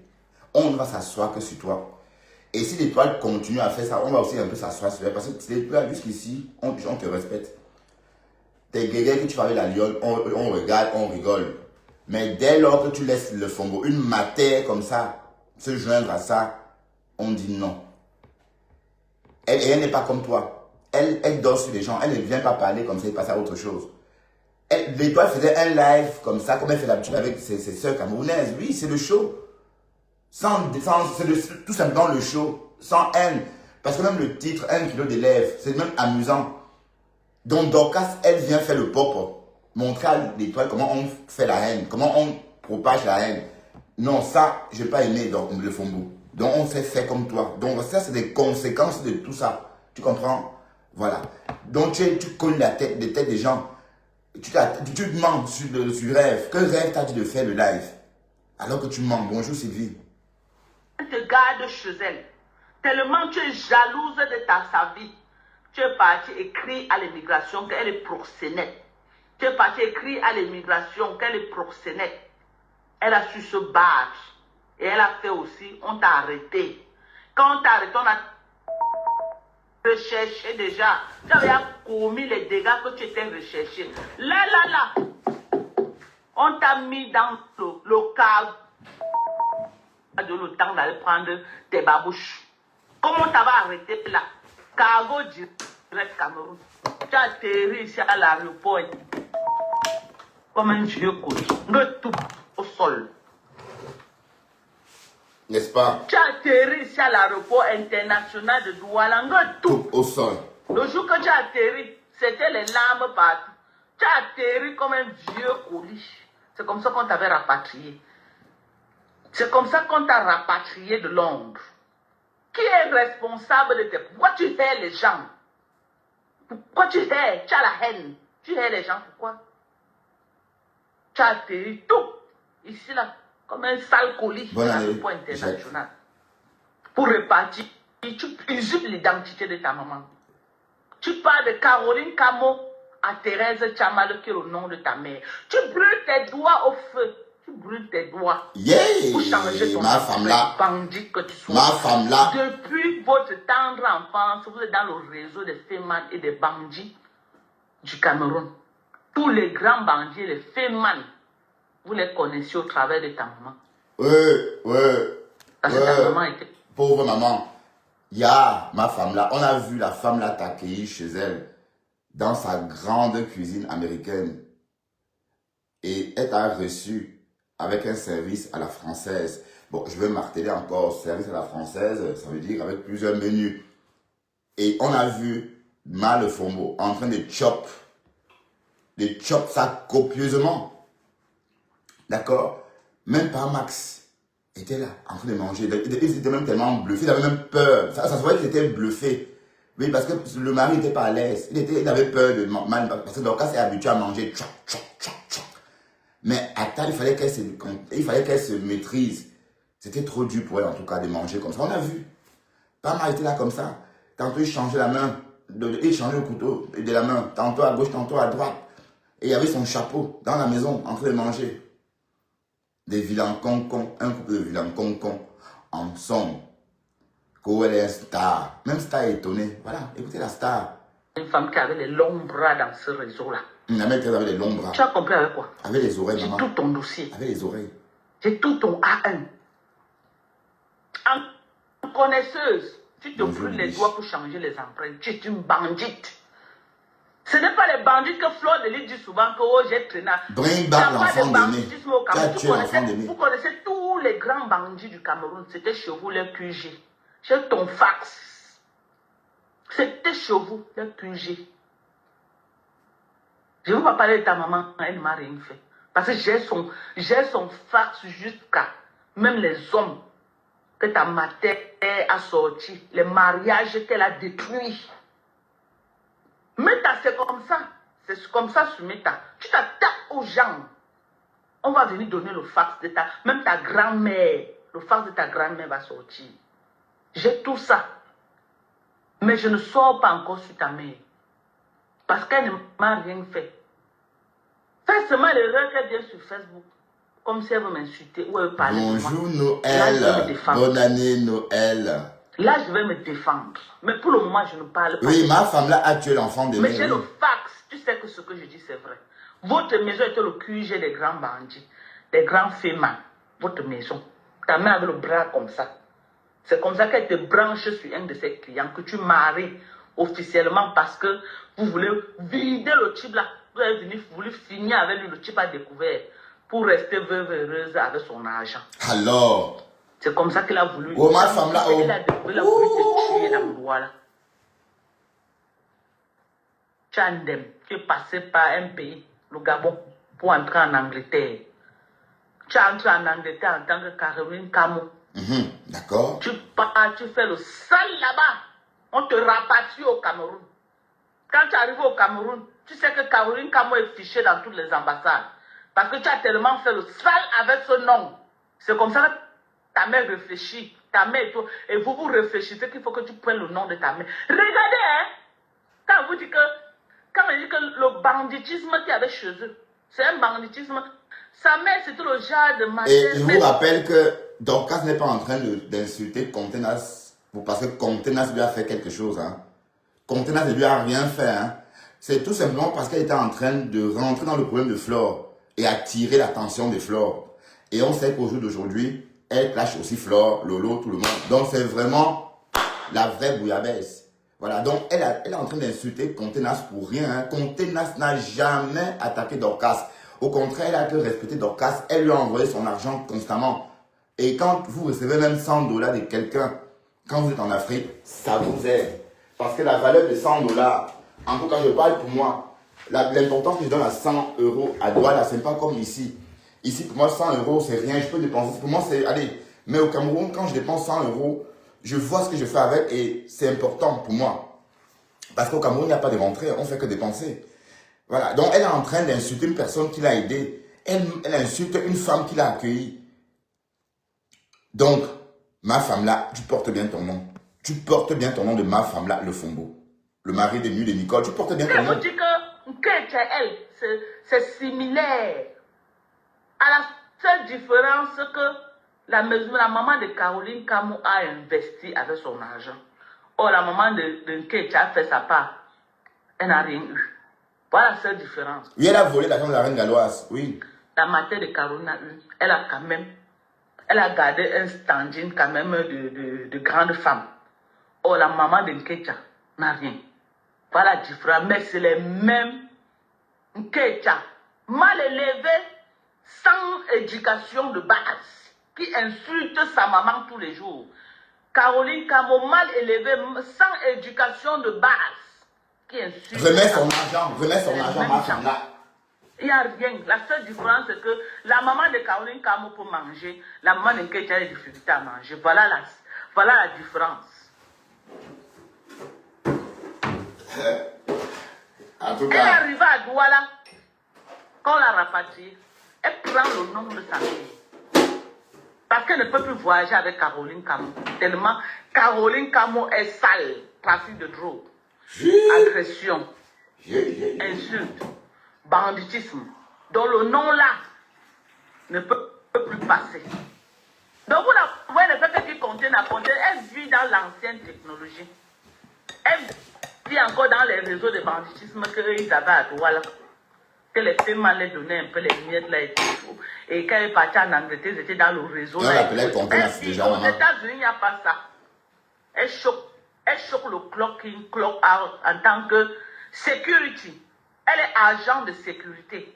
On ne va s'asseoir que sur toi. Et si l'étoile continue à faire ça, on va aussi un peu s'asseoir sur elle. Parce que l'étoile, jusqu'ici, on te respecte. Tes guerriers que tu vas avec la lionne, on regarde, on rigole. Mais dès lors que tu laisses le fombo, une matière comme ça, se joindre à ça, on dit non. Elle n'est pas comme toi. Elle dort sur les gens. Elle ne vient pas parler comme ça et passer à autre chose. L'étoile faisait un live comme ça, comme elle fait d'habitude avec ses sœurs camerounaises. Oui, c'est le show. C'est tout simplement le show. Sans haine. Parce que même le titre, 1 kilo d'élèves, c'est même amusant. Donc Dorcas, elle vient faire le pop. Montrer à l'étoile comment on fait la haine. Comment on propage la haine. Non, ça, je n'ai pas aimé donc, le fombo. Donc on s'est fait comme toi. Donc ça, c'est des conséquences de tout ça. Tu comprends? Voilà. Donc tu cognes les têtes des gens. Tu mens sur rêve. Quel rêve t'as dit de faire le live? Alors que tu mens. Bonjour Sylvie. Elle te garde chez elle. Tellement tu es jalouse de sa vie. Tu es parti écrire à l'immigration qu'elle est proxénète. Tu es parti écrire à l'immigration qu'elle est proxénète. Elle a su se battre. Et elle a fait aussi, on t'a arrêté. Quand on t'a arrêté, on a recherché déjà. Tu avais commis les dégâts que tu étais recherché. Là. On t'a mis dans le cas de le temps d'aller prendre tes babouches. Comment t'avais arrêté là? Cargo direct Cameroun. Tu as atterri ici à l'aéroport comme un vieux coach. Tout au sol. N'est-ce pas? Tu as atterri ici à l'aéroport international de Douala. Tout au sol. Le jour que tu as atterri, c'était les larmes partout. Tu as atterri comme un vieux colis. C'est comme ça qu'on t'avait rapatrié. C'est comme ça qu'on t'a rapatrié de Londres. Qui est responsable de tes... Pourquoi tu hais les gens? Pourquoi tu hais? Tu as la haine. Tu hais les gens, pourquoi? Tu as atterri tout, ici là, comme un sale colis à l'aéroport international. Pour repartir, tu usurpes l'identité de ta maman. Tu parles de Caroline Camo à Thérèse Tchamal, qui est le nom de ta mère. Tu brûles tes doigts au feu. Tu brûles tes doigts pour changer ton bandit que tu sois. Ma femme là. Depuis votre tendre enfance, vous êtes dans le réseau des fémans et des bandits du Cameroun. Tous les grands bandits et les fémans, vous les connaissez au travers de ta maman. Parce que ta maman était... Pauvre maman. Ma femme là, on a vu la femme là t'accueillir chez elle dans sa grande cuisine américaine. Et elle t'a reçu avec un service à la française. Bon, je vais marteler encore, service à la française, ça veut dire avec plusieurs menus. Et on a vu le fombo en train de chop ça copieusement. D'accord? Même pas Max était là, en train de manger. Il était même tellement bluffé, il avait même peur. Ça se voyait qu'il était bluffé. Oui, parce que le mari n'était pas à l'aise. Il avait peur de mal, parce que Dorcas est habitué à manger. Mais à table, il fallait qu'elle se maîtrise. C'était trop dur pour elle, en tout cas, de manger comme ça. On a vu. Pas mal était là comme ça. Tantôt, il changeait la main. Il changeait le couteau de la main. Tantôt à gauche, tantôt à droite. Et il y avait son chapeau dans la maison, en train de manger. Des vilains concons. Un couple de vilains concons. Ensemble. Elle est un star. Même Star est étonné. Voilà, écoutez la star. Une femme qui avait les longs bras dans ce réseau-là. La mère avait les longs bras. Tu as compris avec quoi? Avec les oreilles, maman. J'ai tout ton dossier. Avec les oreilles. J'ai tout ton A1. En connaisseuse, tu te brûles les doigts pour changer les empreintes. Tu es une bandite. Ce n'est pas les bandits que Fleur de Lys dit souvent que oh, j'ai traîné. Bring back l'enfant d'Aimé. Tu as tué l'enfant d'Aimé. Vous connaissez tous les grands bandits du Cameroun. C'était chez vous les QG. Chez ton fax. C'était chez vous les QG. Je ne veux pas parler de ta maman. Elle ne m'a rien fait. Parce que j'ai son fax jusqu'à même les hommes que ta mère a sortis. Les mariages qu'elle a détruits. Meta, c'est comme ça. C'est comme ça sur Meta. Tu t'attaques aux gens. On va venir donner le fax de ta... Même ta grand-mère. Le fax de ta grand-mère va sortir. J'ai tout ça. Mais je ne sors pas encore sur ta mère. Parce qu'elle ne m'a rien fait. Fais seulement l'erreur qu'elle vient sur Facebook. Comme si elle veut m'insulter ou elle veut parler de moi. Bonjour Noël. Bonne année Noël. Là, je vais me défendre. Mais pour le moment, je ne parle pas. Oui, ma femme là a tué l'enfant de Mais j'ai le fax. Tu sais que ce que je dis, c'est vrai. Votre maison était le QG des grands bandits, des grands fémins. Votre maison. Ta mère avait le bras comme ça. C'est comme ça qu'elle te branche sur un de ses clients, que tu maries officiellement parce que vous voulez vider le type là. Vous avez voulu finir avec lui, le type a découvert, pour rester veuve heureuse avec son argent. Alors. C'est comme ça qu'il a voulu. Oh, ma femme là, oh. Il a voulu te tuer l'endroit là. Chandem, tu es passé par un pays, le Gabon, pour entrer en Angleterre. Tu es entré en Angleterre en tant que Caroline Camo. D'accord. Tu pars, tu fais le sale là-bas. On te rapatrie au Cameroun. Quand tu arrives au Cameroun, tu sais que Caroline Camo est fichée dans toutes les ambassades. Parce que tu as tellement fait le sale avec ce nom. C'est comme ça que ta mère réfléchit. Ta mère et toi. Et vous réfléchissez qu'il faut que tu prennes le nom de ta mère. Regardez, hein. Quand on dit que le banditisme qu'il y avait chez eux, c'est un banditisme. Sa mère, c'était le genre de matin. Et je vous rappelle que Dorcas n'est pas en train d'insulter Contenas parce que Contenas lui a fait quelque chose. Hein. Contenas ne lui a rien fait. Hein. C'est tout simplement parce qu'elle était en train de rentrer dans le problème de Flore et attirer l'attention de Flore. Et on sait qu'au jour d'aujourd'hui, elle clash aussi Flore, Lolo, tout le monde. Donc c'est vraiment la vraie bouillabaisse. Voilà, donc elle est en train d'insulter Contenas pour rien. Hein. Contenas n'a jamais attaqué Dorcas. Au contraire, elle a que respecté Dorcas. Elle lui a envoyé son argent constamment. Et quand vous recevez même $100 de quelqu'un, quand vous êtes en Afrique, ça vous aide. Parce que la valeur de $100, en tout cas, je parle pour moi, l'importance que je donne à 100 € à Douala, c'est pas comme ici. Ici, pour moi, 100 €, c'est rien. Je peux dépenser. Pour moi, c'est... Allez, mais au Cameroun, quand je dépense 100 €, je vois ce que je fais avec et c'est important pour moi. Parce qu'au Cameroun, il n'y a pas de rentrée, on ne fait que dépenser. Voilà, donc elle est en train d'insulter une personne qui l'a aidée. Elle insulte une femme qui l'a accueillie. Donc, ma femme là, tu portes bien ton nom. Tu portes bien ton nom de ma femme là, le Fombo. Le mari de nuit de Nicole, tu portes bien ton nom. Je dis que elle, c'est similaire. À la seule différence que la maman de Caroline Camo a investi avec son argent. Or, la maman de Nketcha a fait sa part. Elle n'a rien eu. Voilà la seule différence. Oui, elle a volé l'argent de la reine galloise, oui. La mère de Caroline a eu. Elle a gardé un standing quand même de grande femme. Or, la maman de Nketcha n'a rien. Voilà la différence. Mais c'est les mêmes Nketcha. Mal élevé, sans éducation de base, qui insulte sa maman tous les jours. Caroline Camo, mal élevée, sans éducation de base, qui insulte. Remets son argent, ma femme là. Il n'y a rien. La seule différence, c'est que la maman de Caroline Camo peut manger, la maman de Nketcha a des difficultés à manger. Voilà la différence. En tout Elle est cas. arrivée à Douala, quand on l'a rapatriée, elle prend le nom de sa mère. Parce qu'elle ne peut plus voyager avec Caroline Camo. Tellement Caroline Camo est sale. Trafic de drogue, agression, insulte, banditisme. Donc le nom là ne peut plus passer. Donc vous ne faites que qui contient à compter. Elle vit dans l'ancienne technologie. Elle vit encore dans les réseaux de banditisme qu'ils avaient à Douala. Que les femmes les donnaient un peu les miettes là et tout. Et quand elle est partie en Angleterre, ils étaient dans le réseau. On l'appelait Contenas déjà. Aux États-Unis, il n'y a pas ça. Elle choque le clock in, clock out en tant que Security. Elle est agent de sécurité.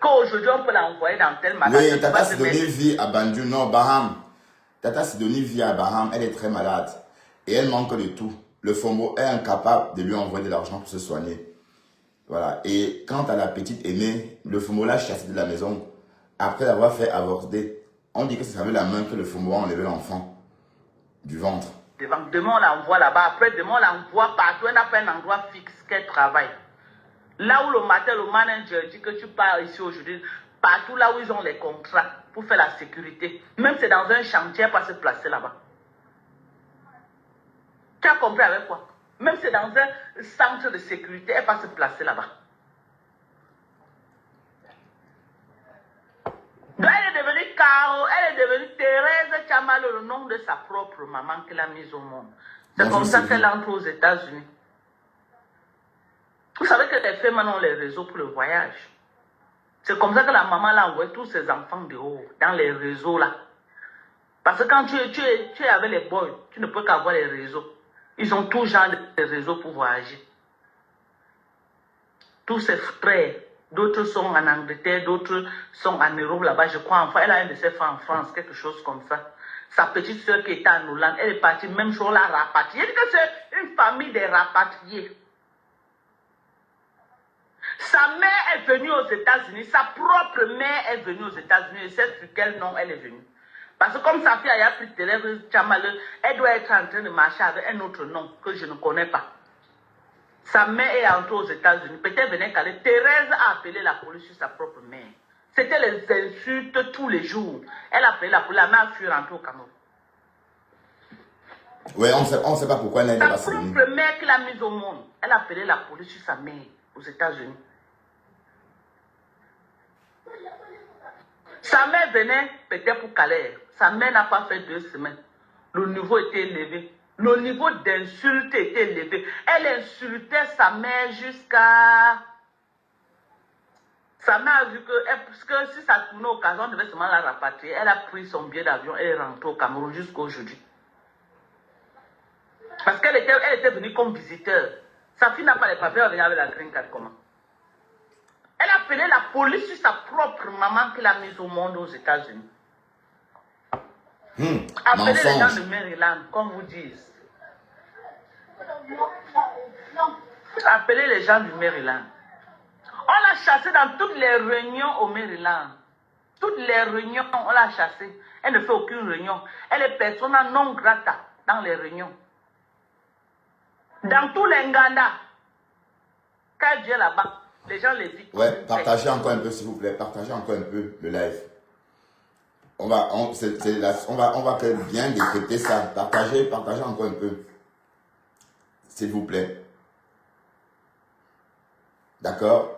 Qu'aujourd'hui, on peut l'envoyer dans tel magasin. Oui, Tata Sidonie vit à Banjul, non, Baham. Tata Sidonie vit à Baham, elle est très malade. Et elle manque de tout. Le FOMO est incapable de lui envoyer de l'argent pour se soigner. Voilà. Et quant à la petite aînée, le FOMO l'a chassée de la maison. Après l'avoir fait avorter, on dit que c'est avec la main que le FOMO a enlevé l'enfant du ventre. Demain, on l'envoie là-bas. Après, demain, on l'envoie partout. Elle n'a pas un endroit fixe qu'elle travaille. Là où le matin, le manager dit que tu pars ici aujourd'hui, partout là où ils ont les contrats pour faire la sécurité. Même si c'est dans un chantier, elle ne peut pas se placer là-bas. Tu as compris avec quoi? Même si c'est dans un centre de sécurité, elle ne peut pas se placer là-bas. Donc elle est devenue Caro, elle est devenue Thérèse Tchamalo, le nom de sa propre maman qu'elle a mise au monde. C'est comme ça qu'elle entre aux États-Unis. Vous savez que les femmes ont les réseaux pour le voyage. C'est comme ça que la maman l'a envoyé tous ses enfants dehors, dans les réseaux là. Parce que quand tu es avec les boys, tu ne peux qu'avoir les réseaux. Ils ont tout genre de réseaux pour voyager. Tous ses frères, d'autres sont en Angleterre, d'autres sont en Europe là-bas, je crois. Enfin, elle a un de ses frères en France, quelque chose comme ça. Sa petite soeur qui était en Hollande, elle est partie, même chose, la rapatriée. Elle dit que c'est une famille des rapatriés. Sa mère est venue aux États-Unis, sa propre mère est venue aux États-Unis, et c'est sur quel nom elle est venue. Parce que comme sa fille a pris Thérèse Tchamalo, elle doit être en train de marcher avec un autre nom que je ne connais pas. Sa mère est entrée aux États-Unis. Peut-être venait qu'elle. Thérèse a appelé la police sur sa propre mère. C'était les insultes tous les jours. Elle a appelé la police. La mère fut rentrée au Cameroun. Oui, on ne sait pas pourquoi elle n'est pas Sa venue. propre mère qui l'a mise au monde. Elle a appelé la police sur sa mère aux États-Unis. Sa mère venait peut-être pour Calais. Sa mère n'a pas fait 2 semaines. Le niveau était élevé. Le niveau d'insulte était élevé. Elle insultait sa mère jusqu'à... Sa mère a vu que si ça tournait au Cameroun, on devait seulement la rapatrier. Elle a pris son billet d'avion et est rentrée au Cameroun jusqu'aujourd'hui. Parce qu'elle était venue comme visiteur. Sa fille n'a pas les papiers, elle venir avec la green card comment? Elle a appelé la police sur sa propre maman qui l'a mise au monde aux États-Unis. Appelez les gens de Maryland, comme vous dites. Appelez les gens du Maryland. On l'a chassée dans toutes les réunions au Maryland. Toutes les réunions, on l'a chassée. Elle ne fait aucune réunion. Elle est persona non grata dans les réunions. Dans tous les Nganda, quand elle vient là-bas, les gens les disent. Ouais, partagez encore un peu, s'il vous plaît. Partagez encore un peu le live. On va bien décrypter ça. Partagez encore un peu. S'il vous plaît. D'accord?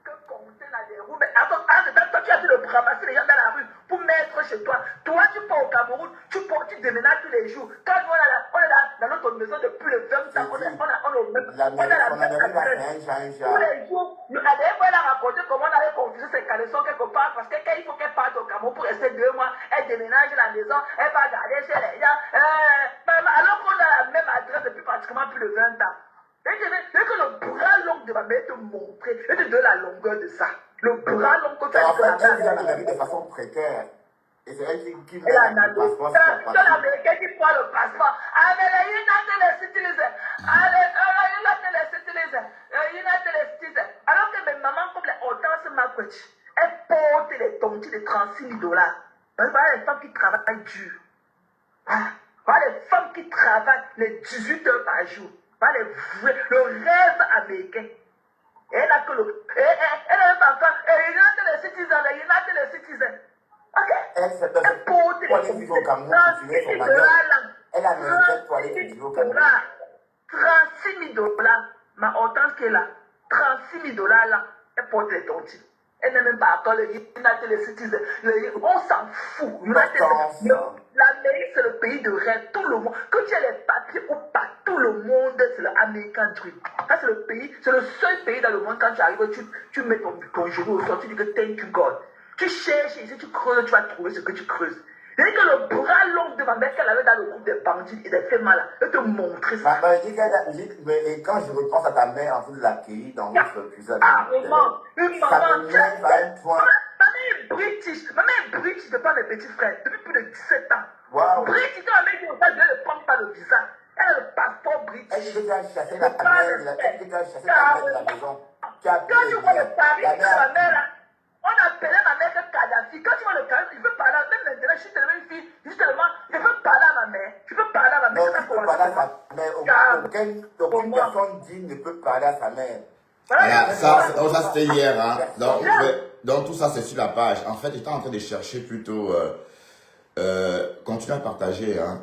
Que compter la déroute. Mais attends, toi, tu as dû le ramasser les gens dans la rue pour mettre chez toi. Toi, tu pars au Cameroun, tu déménages tous les jours. Quand on est là dans notre maison depuis le 20 ans, on a la même adresse. Tous les jours, elle a raconté comment on avait confisqué ses caleçons quelque part parce que quand il faut qu'elle parte au Cameroun pour rester 2 mois, elle déménage la maison, elle va garder chez les gens. Alors qu'on a la même adresse depuis pratiquement plus de 20 ans. Et que le bras long de ma mère te montrer, et te donner la longueur de ça. Le bras long que tu as en fait, elle vient en Amérique de façon précaire. Et c'est elle qui met le passeport. C'est l'Américain qui prend le passeport. Avec les United Citizens. Alors que mes mamans, comme les Hortense Makwetch, elles portent les tontis de 36 000 $. Voilà les femmes qui travaillent dur. Voilà les femmes qui travaillent les 18 heures par jour. Voilà le rêve américain. Elle a que le. Elle a un enfant. United Citizens. Ok? Elle porte les tontis de 36 000 $. Elle a mérité pour aller vivre au Cameroun. 36 000 $. Ma Hortense qui est là. 36 000 $ là. Elle porte les tontis. Elle n'est même pas encore le United Citizens. On s'en fout. L'Amérique, c'est le pays de rêve. Tout le monde. Que tu aies les papiers ou pas, tout le monde, c'est l'American Dream. Ça, c'est le pays, c'est le seul pays dans le monde, quand tu arrives, tu mets ton genou au sol, tu dis que thank you God. Tu cherches ici, tu creuses, tu vas trouver ce que tu creuses. C'est que le bras long de ma mère qu'elle avait dans le groupe des bandits, il a fait mal. Je vais te montrer ça. Maman, je dis mais quand je repense à ta mère en train de l'accueillir dans votre cuisine, Ah, maman, une ça maman. me met à un point. Ma mère est british. Ma mère est british devant mes petits frères depuis plus de 17 ans. Waouh. British, quand ma mère dit au gars, je ne prends pas le visa. Elle a le passeport british. Elle dit que tu as chassé la mère de la maison. Tu as Quand tu vois le pari la de ma mère. mère, là, on appelait ma mère que Kadhafi. Quand tu vois le pari, je veux parler, même maintenant, je suis tellement une fille, justement, je veux parler à ma mère. Je veux parler à ma mère. Non, tu peux parler à sa mère. Aucune personne digne ne peut parler à sa mère. Voilà, ça c'était hier. Hein. Donc tout ça c'est sur la page. En fait, j'étais en train de chercher plutôt, continuer à partager hein,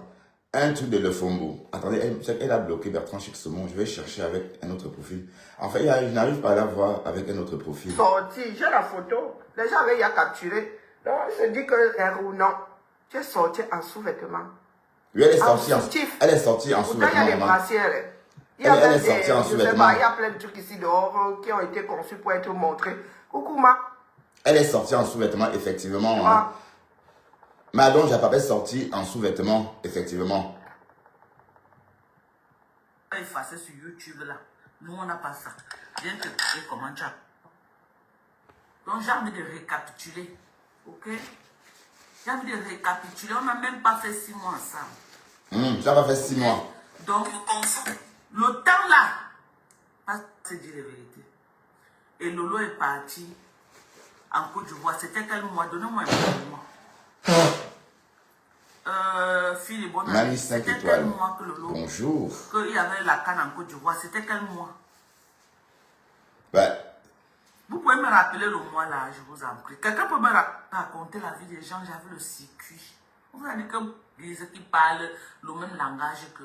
un truc de Le Fombo. Attendez, elle a bloqué Bertrand Chixomon. Je vais chercher avec un autre profil. En fait, je n'arrive pas à la voir avec un autre profil. Sorti, j'ai la photo. Les gens avaient capturé. Donc, je dis que ou non. Tu es sorti en sous-vêtements. Oui, elle est sortie en sous-vêtements. Il y a des brassières. Elle est sortie en sous-vêtements. Il y a plein de trucs ici dehors qui ont été conçus pour être montrés. Coucou, ma. Elle est sortie en sous-vêtements, effectivement. Hein. Mais donc, j'ai pas sorti en sous-vêtements, effectivement. Effacer sur YouTube là. Nous, on n'a pas ça. Bien que, comment tu as. Donc, j'ai envie de récapituler. Ok? J'ai envie de récapituler. On n'a même pas fait 6 mois ensemble. Ça va faire 6 mois. Donc, le temps là, pas se dire la vérité. Et Lolo est parti en Côte d'Ivoire. C'était quel mois? Donnez-moi un peu mois. Philippe, bon Mani 5 c'était étoiles. quel mois que Lolo? Bonjour. Qu'il y avait la canne en Côte d'Ivoire. C'était quel mois? Ben, vous pouvez me rappeler le mois là, je vous en prie. Quelqu'un peut me raconter la vie des gens, j'avais le circuit. Vous avez dit que les qui parlent le même langage que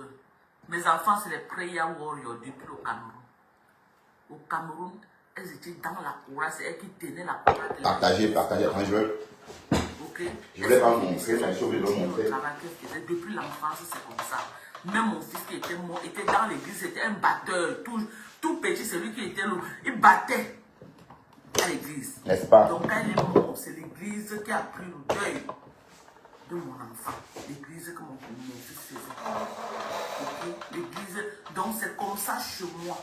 mes enfants, c'est les prayer warriors depuis le Cameroun. Au Cameroun, elles étaient dans la courage, c'est elles qui tenaient la courage. Partagez. Enfin, Ok. Je ne vais pas montrer, mais je vais le montrer. Depuis l'enfance, c'est comme ça. Même mon fils qui était mort, était dans l'église, c'était un batteur. Tout petit, c'est lui qui était là. Il battait à l'église. N'est-ce pas? Donc quand il est mort, c'est l'église qui a pris le deuil de mon enfant. L'église que mon fils faisait. Okay? L'église, donc c'est comme ça chez moi.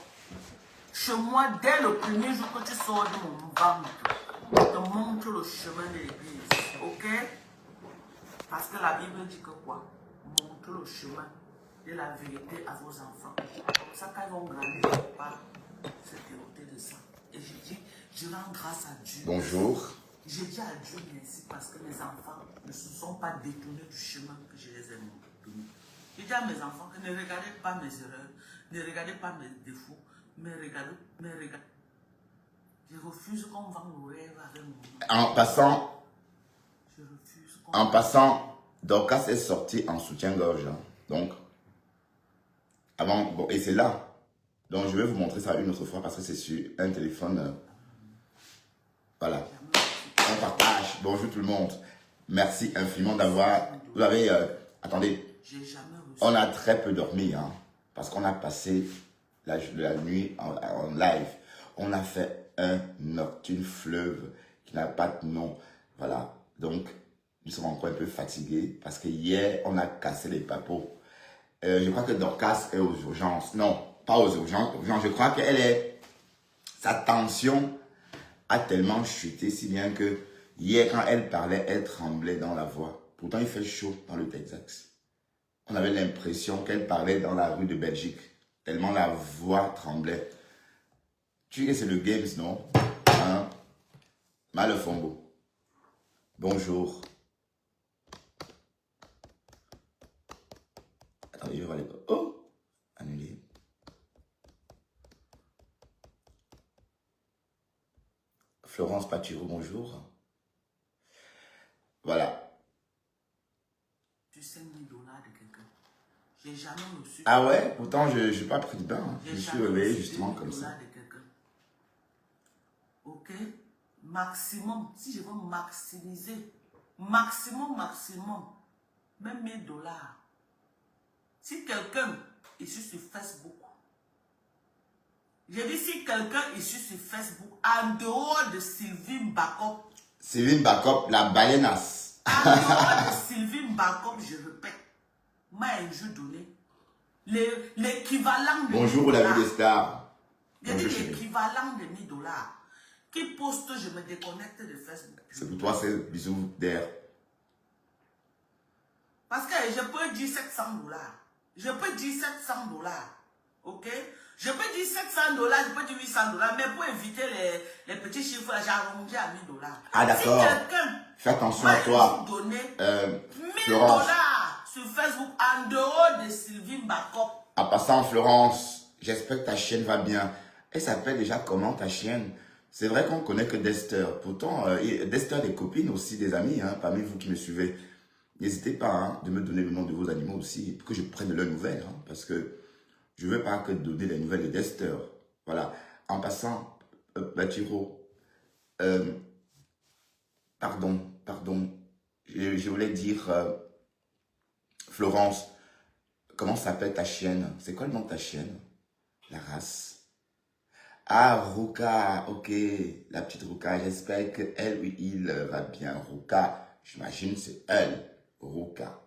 Chez moi, dès le premier jour que tu sors de mon ventre, on te montre le chemin de l'église. Ok? Parce que la Bible dit que quoi? Montre le chemin de la vérité à vos enfants. Comme ça, quand ils vont grandir, ils ne vont pas se dérouter de ça. Et je dis, je rends grâce à Dieu. Bonjour. Je dis à Dieu merci parce que mes enfants ne se sont pas détournés du chemin que je les ai montré. Je dis à mes enfants que ne regardez pas mes erreurs, ne regardez pas mes défauts, mais regardez. Je refuse qu'on vende nos rêves avec mon nom. En passant, Dorcas est sorti en soutien-gorge. Hein. Donc, avant, bon, et c'est là. Donc, je vais vous montrer ça une autre fois parce que c'est sur un téléphone. Voilà. On partage. Bonjour tout le monde. Merci infiniment d'avoir... Vous avez... attendez. On a très peu dormi. Hein, parce qu'on a passé la nuit en live. On a fait un nocturne fleuve qui n'a pas de nom. Voilà. Donc, nous sommes encore un peu fatigués parce que hier, on a cassé les papeaux. Je crois que Dorcas est aux urgences. Non, pas aux urgences. Je crois qu'elle est... Sa tension a tellement chuté, si bien que hier, quand elle parlait, elle tremblait dans la voix. Pourtant, il fait chaud dans le Texas. On avait l'impression qu'elle parlait dans la rue de Belgique, tellement la voix tremblait. Tu sais, c'est le Games, non? Hein? Le Fombo. Bonjour. Attendez, je vais voir les... Oh! Annulé. Florence Paturo, bonjour. Voilà. Tu sais $1000 de quelqu'un. J'ai jamais reçu. Ah ouais? Pourtant, je n'ai pas pris de bain. Hein. Je me suis réveillé justement comme ça. Ok? Maximum, si je veux maximiser, maximum, même $1000. Si quelqu'un est sur Facebook, j'ai dit si quelqu'un est sur Facebook, en dehors de Sylvine Bakop. Sylvine Bakop, la baleine En dehors de Sylvie Mbakop, je répète, m'a un jeu donné l'équivalent de Bonjour la vie des stars. j'ai dit l'équivalent de 1000 $. Qui poste, je me déconnecte de Facebook. C'est pour toi, c'est bisous d'air. Parce que je peux dire 700 $. Je peux dire 700 $. Ok? Je peux dire 700 $, je peux dire 800 $. Mais pour éviter les petits chiffres, j'ai arrangé à 1000 $. Ah d'accord. Si quelqu'un fais attention à toi. Donner 1000 Florence. $ sur Facebook en dehors de Sylvie Mbakop. En passant, Florence, j'espère que ta chienne va bien. Elle s'appelle déjà comment ta chienne? C'est vrai qu'on connaît que Dester. Pourtant, Dester a des copines aussi, des amis, hein, parmi vous qui me suivez. N'hésitez pas hein, de me donner le nom de vos animaux aussi, pour que je prenne leurs nouvelles. Hein, parce que je ne veux pas que donner les nouvelles de Dester. Voilà. En passant, Batiro, pardon. Je voulais dire, Florence, comment s'appelle ta chienne? C'est quoi le nom de ta chienne? La race? Ah, Ruka, ok. La petite Ruka, j'espère qu'elle ou il va bien. Ruka, j'imagine c'est elle. Ruka.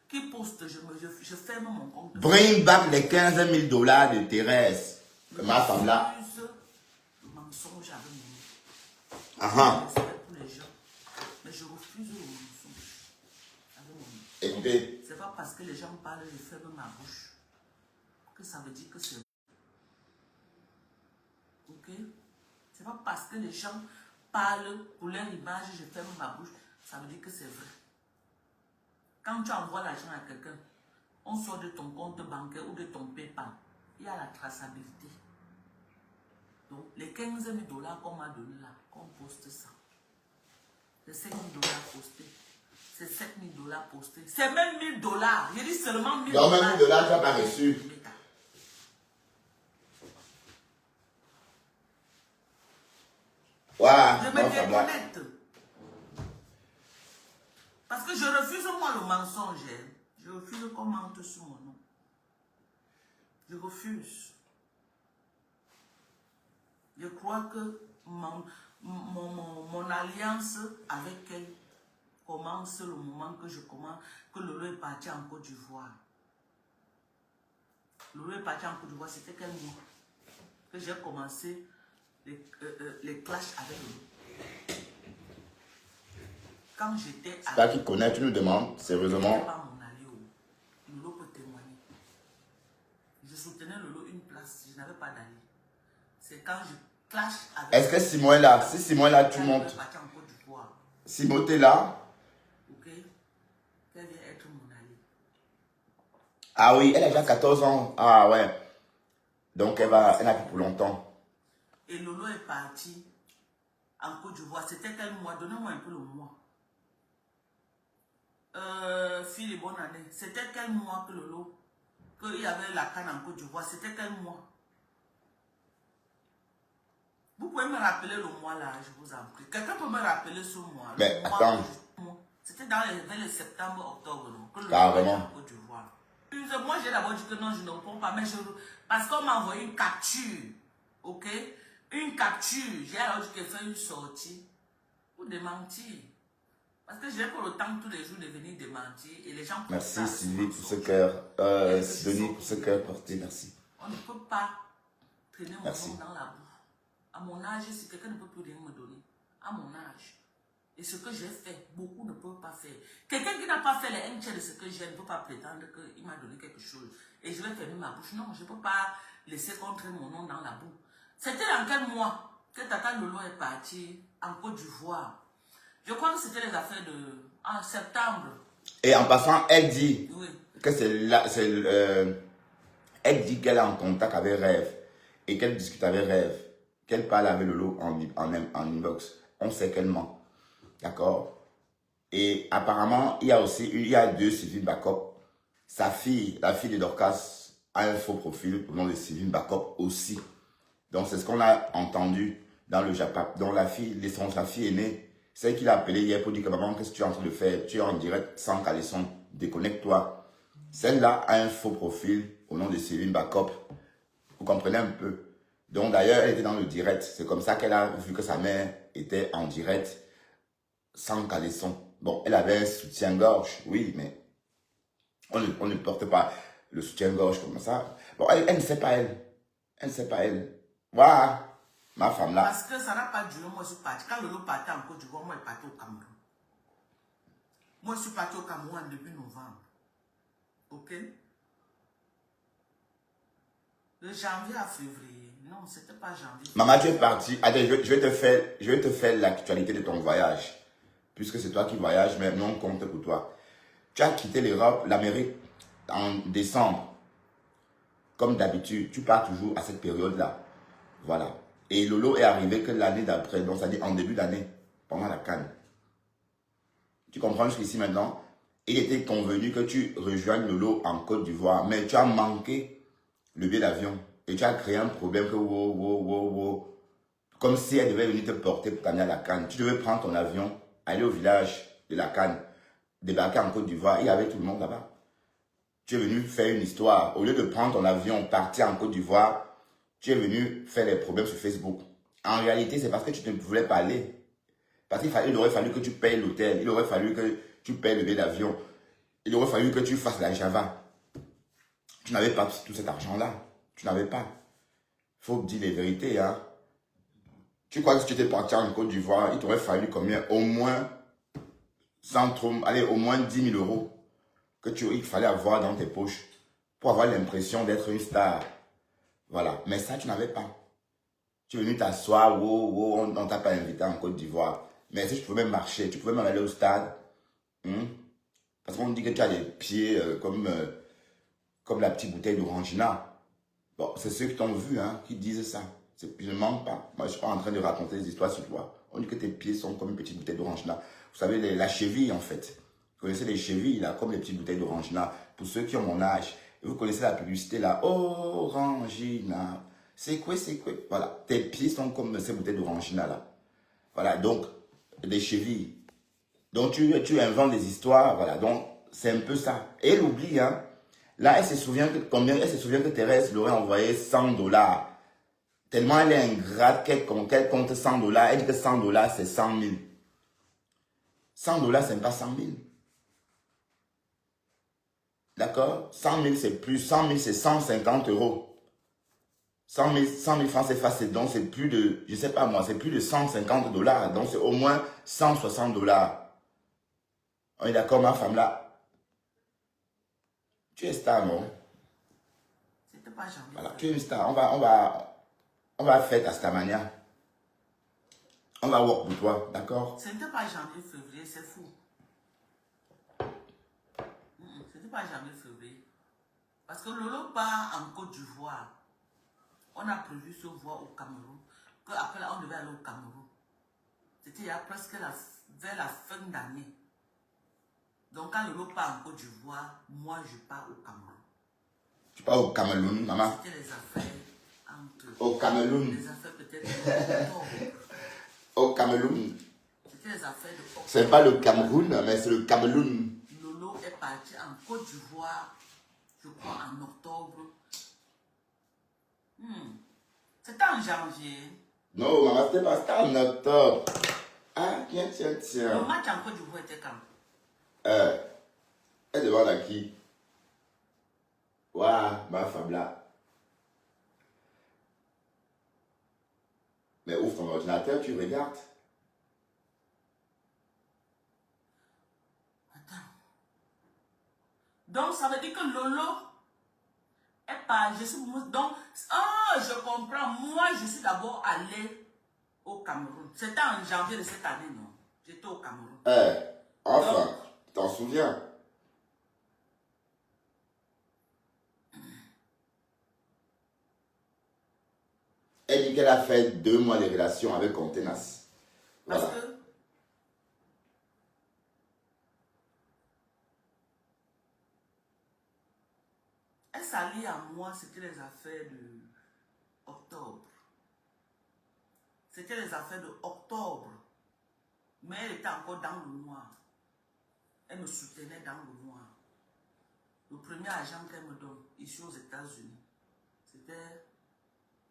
Qui poste, je ferme mon compte. Bring back les 15 000 $ de Thérèse. Ma femme là. Le mensonge avec mon nom. Ah C'est pour les gens. Mais je refuse le mensonge avec mon nom. Écoutez. C'est pas parce que les gens parlent, je ferme ma bouche. Que ça veut dire que c'est. Ok? C'est pas parce que les gens parlent pour leur image, je ferme ma bouche. Ça veut dire que c'est vrai. Quand tu envoies l'argent à quelqu'un, on sort de ton compte bancaire ou de ton PayPal. Il y a la traçabilité. Donc, les 15 000 $ qu'on m'a donné là, qu'on poste ça. C'est 5 000 $ postés. C'est 7 000 $ postés. C'est même 1 000 $. Je dis seulement 1 000 $. Non, même 1 000 $, tu n'as pas reçu. Voilà. Je me déconnecte. Parce que je refuse moi le mensonge. Je refuse qu'on mente sur mon nom. Je refuse. Je crois que mon alliance avec elle commence le moment que que Lolo est parti en Côte d'Ivoire. Lolo est parti en Côte d'Ivoire, c'était quel mois que j'ai commencé les clashs avec Lolo. Quand j'étais à... Toi qui connais, tu nous demandes sérieusement. Pas mon allié, Lolo peut témoigner. Je soutenais Lolo une place, je n'avais pas d'allié. C'est quand je clash avec... Est-ce que Simon est là? Si Simon est là, tu montes. Simon, t'es là? Ok. Qu'elle vient être mon allié. Ah oui, elle a déjà 14 ans. Ah ouais. Donc elle a plus pour longtemps. Et Lolo est parti en Côte d'Ivoire. C'était quel mois? Donnez-moi un peu le mois. Fille de bonne année. C'était quel mois que Lolo, qu'il y avait la canne en Côte d'Ivoire? C'était quel mois? Vous pouvez me rappeler le mois là, je vous en prie. Quelqu'un peut me rappeler ce mois? Mais attends. C'était vers le septembre, octobre, non? Que Lolo Carrément. était en Côte d'Ivoire. Moi, j'ai d'abord dit que non, je ne réponds pas, mais parce qu'on m'a envoyé une capture, ok? Une capture. J'ai alors dit que fait une sortie pour démentir. Parce que je n'ai pas le temps tous les jours de venir démentir et les gens... Merci Sylvie pour ce cœur. Sidonie pour ce cœur porté, merci. On ne peut pas traîner mon Merci. nom dans la boue. À mon âge, si quelqu'un ne peut plus rien me donner, à mon âge, et ce que j'ai fait, beaucoup ne peuvent pas faire. Quelqu'un qui n'a pas fait les un tiers de ce que j'ai ne peut pas prétendre qu'il m'a donné quelque chose. Et je vais fermer ma bouche. Non, je ne peux pas laisser contrer mon nom dans la boue. C'était dans quel mois que Tata Lolo est parti en Côte d'Ivoire? Je crois que c'était les affaires de... en septembre. Et en passant, elle dit Oui. que elle dit qu'elle est en contact avec Rêve et qu'elle discute avec Rêve, qu'elle parle avec Lolo en inbox. On sait qu'elle ment. D'accord? Et apparemment, il y a deux Sylvie Mbakop. Sa fille, la fille de Dorcas, a un faux profil au nom de Sylvie Mbakop aussi. Donc c'est ce qu'on a entendu dans le Japon. Donc sa fille aînée, celle qu'il a appelée hier pour dire que maman, qu'est-ce que tu es en train de faire? Tu es en direct sans caleçon, déconnecte-toi. Celle-là a un faux profil au nom de Sylvie Mbakop. Vous comprenez un peu? Donc d'ailleurs, elle était dans le direct. C'est comme ça qu'elle a vu que sa mère était en direct sans caleçon. Bon, elle avait un soutien-gorge, oui, mais on ne porte pas le soutien-gorge comme ça. Bon, elle ne sait pas elle. Elle ne sait pas elle. Voilà, ma femme là. Parce que ça n'a pas duré, moi je suis parti. Quand Lolo partait en Côte d'Ivoire, moi je partais au Cameroun. Moi je suis parti au Cameroun en début novembre. Ok? De janvier à février. Non, c'était pas janvier. Maman, tu es partie. Attends, je vais te faire l'actualité de ton voyage. Puisque c'est toi qui voyages, mais non, on compte pour toi. Tu as quitté l'Europe, l'Amérique en décembre. Comme d'habitude, tu pars toujours à cette période-là. Voilà. Et Lolo est arrivé que l'année d'après, donc c'est-à-dire en début d'année, pendant la CAN. Tu comprends jusqu'ici maintenant? Il était convenu que tu rejoignes Lolo en Côte d'Ivoire, mais tu as manqué le billet d'avion. Et tu as créé un problème que wow. Comme si elle devait venir te porter pour t'amener à la CAN. Tu devais prendre ton avion, aller au village de la CAN, débarquer en Côte d'Ivoire. Il y avait tout le monde là-bas. Tu es venu faire une histoire. Au lieu de prendre ton avion, partir en Côte d'Ivoire, tu es venu faire des problèmes sur Facebook. En réalité, c'est parce que tu ne voulais pas aller. Parce qu'il aurait fallu que tu payes l'hôtel. Il aurait fallu que tu payes le billet d'avion. Il aurait fallu que tu fasses la Java. Tu n'avais pas tout cet argent-là. Tu n'avais pas. Il faut dire les vérités. Hein. Tu crois que si tu étais parti en Côte d'Ivoire, il t'aurait fallu combien? Au moins, sans trop, allez, au moins 10 000 € que il fallait avoir dans tes poches pour avoir l'impression d'être une star. Voilà. Mais ça, tu n'avais pas. Tu es venu t'asseoir, on ne t'a pas invité en Côte d'Ivoire. Mais si tu pouvais même marcher, tu pouvais même aller au stade. Parce qu'on dit que tu as des pieds comme la petite bouteille d'Orangina. Bon, c'est ceux qui t'ont vu qui disent ça. Je ne mens pas. Moi, je ne suis pas en train de raconter des histoires sur toi. On dit que tes pieds sont comme une petite bouteille d'Orangina. Vous savez, la cheville, en fait. Vous connaissez les chevilles, là, comme les petites bouteilles d'Orangina. Pour ceux qui ont mon âge. Et vous connaissez la publicité, là. Orangina. C'est quoi? Voilà. Tes pieds sont comme ces bouteilles d'Orangina, là. Voilà. Donc, des chevilles. Donc, tu inventes des histoires. Voilà. Donc, c'est un peu ça. Et elle oublie, hein. Là, elle se souvient que Thérèse l'aurait envoyé 100 $. Tellement elle est ingrate qu'elle compte 100 $. Elle dit que 100 $, c'est 100 000. 100 $, c'est pas 100 000. D'accord? 100 000, c'est plus. 100 000, c'est 150 €. 100 000 francs, c'est facile. Donc, c'est plus de, je sais pas moi, c'est plus de 150 $. Donc, c'est au moins 160 $. On est d'accord, ma femme là? Tu es star, non? C'était pas janvier. Voilà, tu es une star. On va faire ta starmania. On va work pour toi, d'accord? C'était pas janvier, février, c'est fou. C'était pas janvier, février. Parce que Lolo part en Côte d'Ivoire. On a prévu se voir au Cameroun. Après, on devait aller au Cameroun. C'était il y a presque vers la fin d'année. Donc, quand Lolo part en Côte d'Ivoire, moi, je pars au Cameroun. Tu pars au Cameroun, maman? C'était les affaires entre... Au Cameroun. Les affaires peut-être Au Cameroun. C'était les affaires de octobre. C'est pas le Cameroun, mais c'est le Cameroun. Lolo est parti en Côte d'Ivoire, je crois en octobre. C'était en janvier. Non, maman, c'était en octobre. Ah, tiens. Le match en Côte d'Ivoire était quand? Elle demande à qui? Waouh, ma femme là. Mais ouvre ton ordinateur, tu regardes. Attends. Donc, ça veut dire que Lolo est pas... Donc, je comprends. Moi, je suis d'abord allé au Cameroun. C'était en janvier de cette année, non? J'étais au Cameroun. Enfin, tu t'en souviens? Elle dit qu'elle a fait 2 mois de relation avec Contenas. Voilà. Parce que elle s'allie à moi, c'était les affaires de octobre. C'était les affaires de octobre. Mais elle était encore dans le noir. Elle me soutenait dans le noir. Le premier argent qu'elle me donne, ici aux États-Unis, c'était,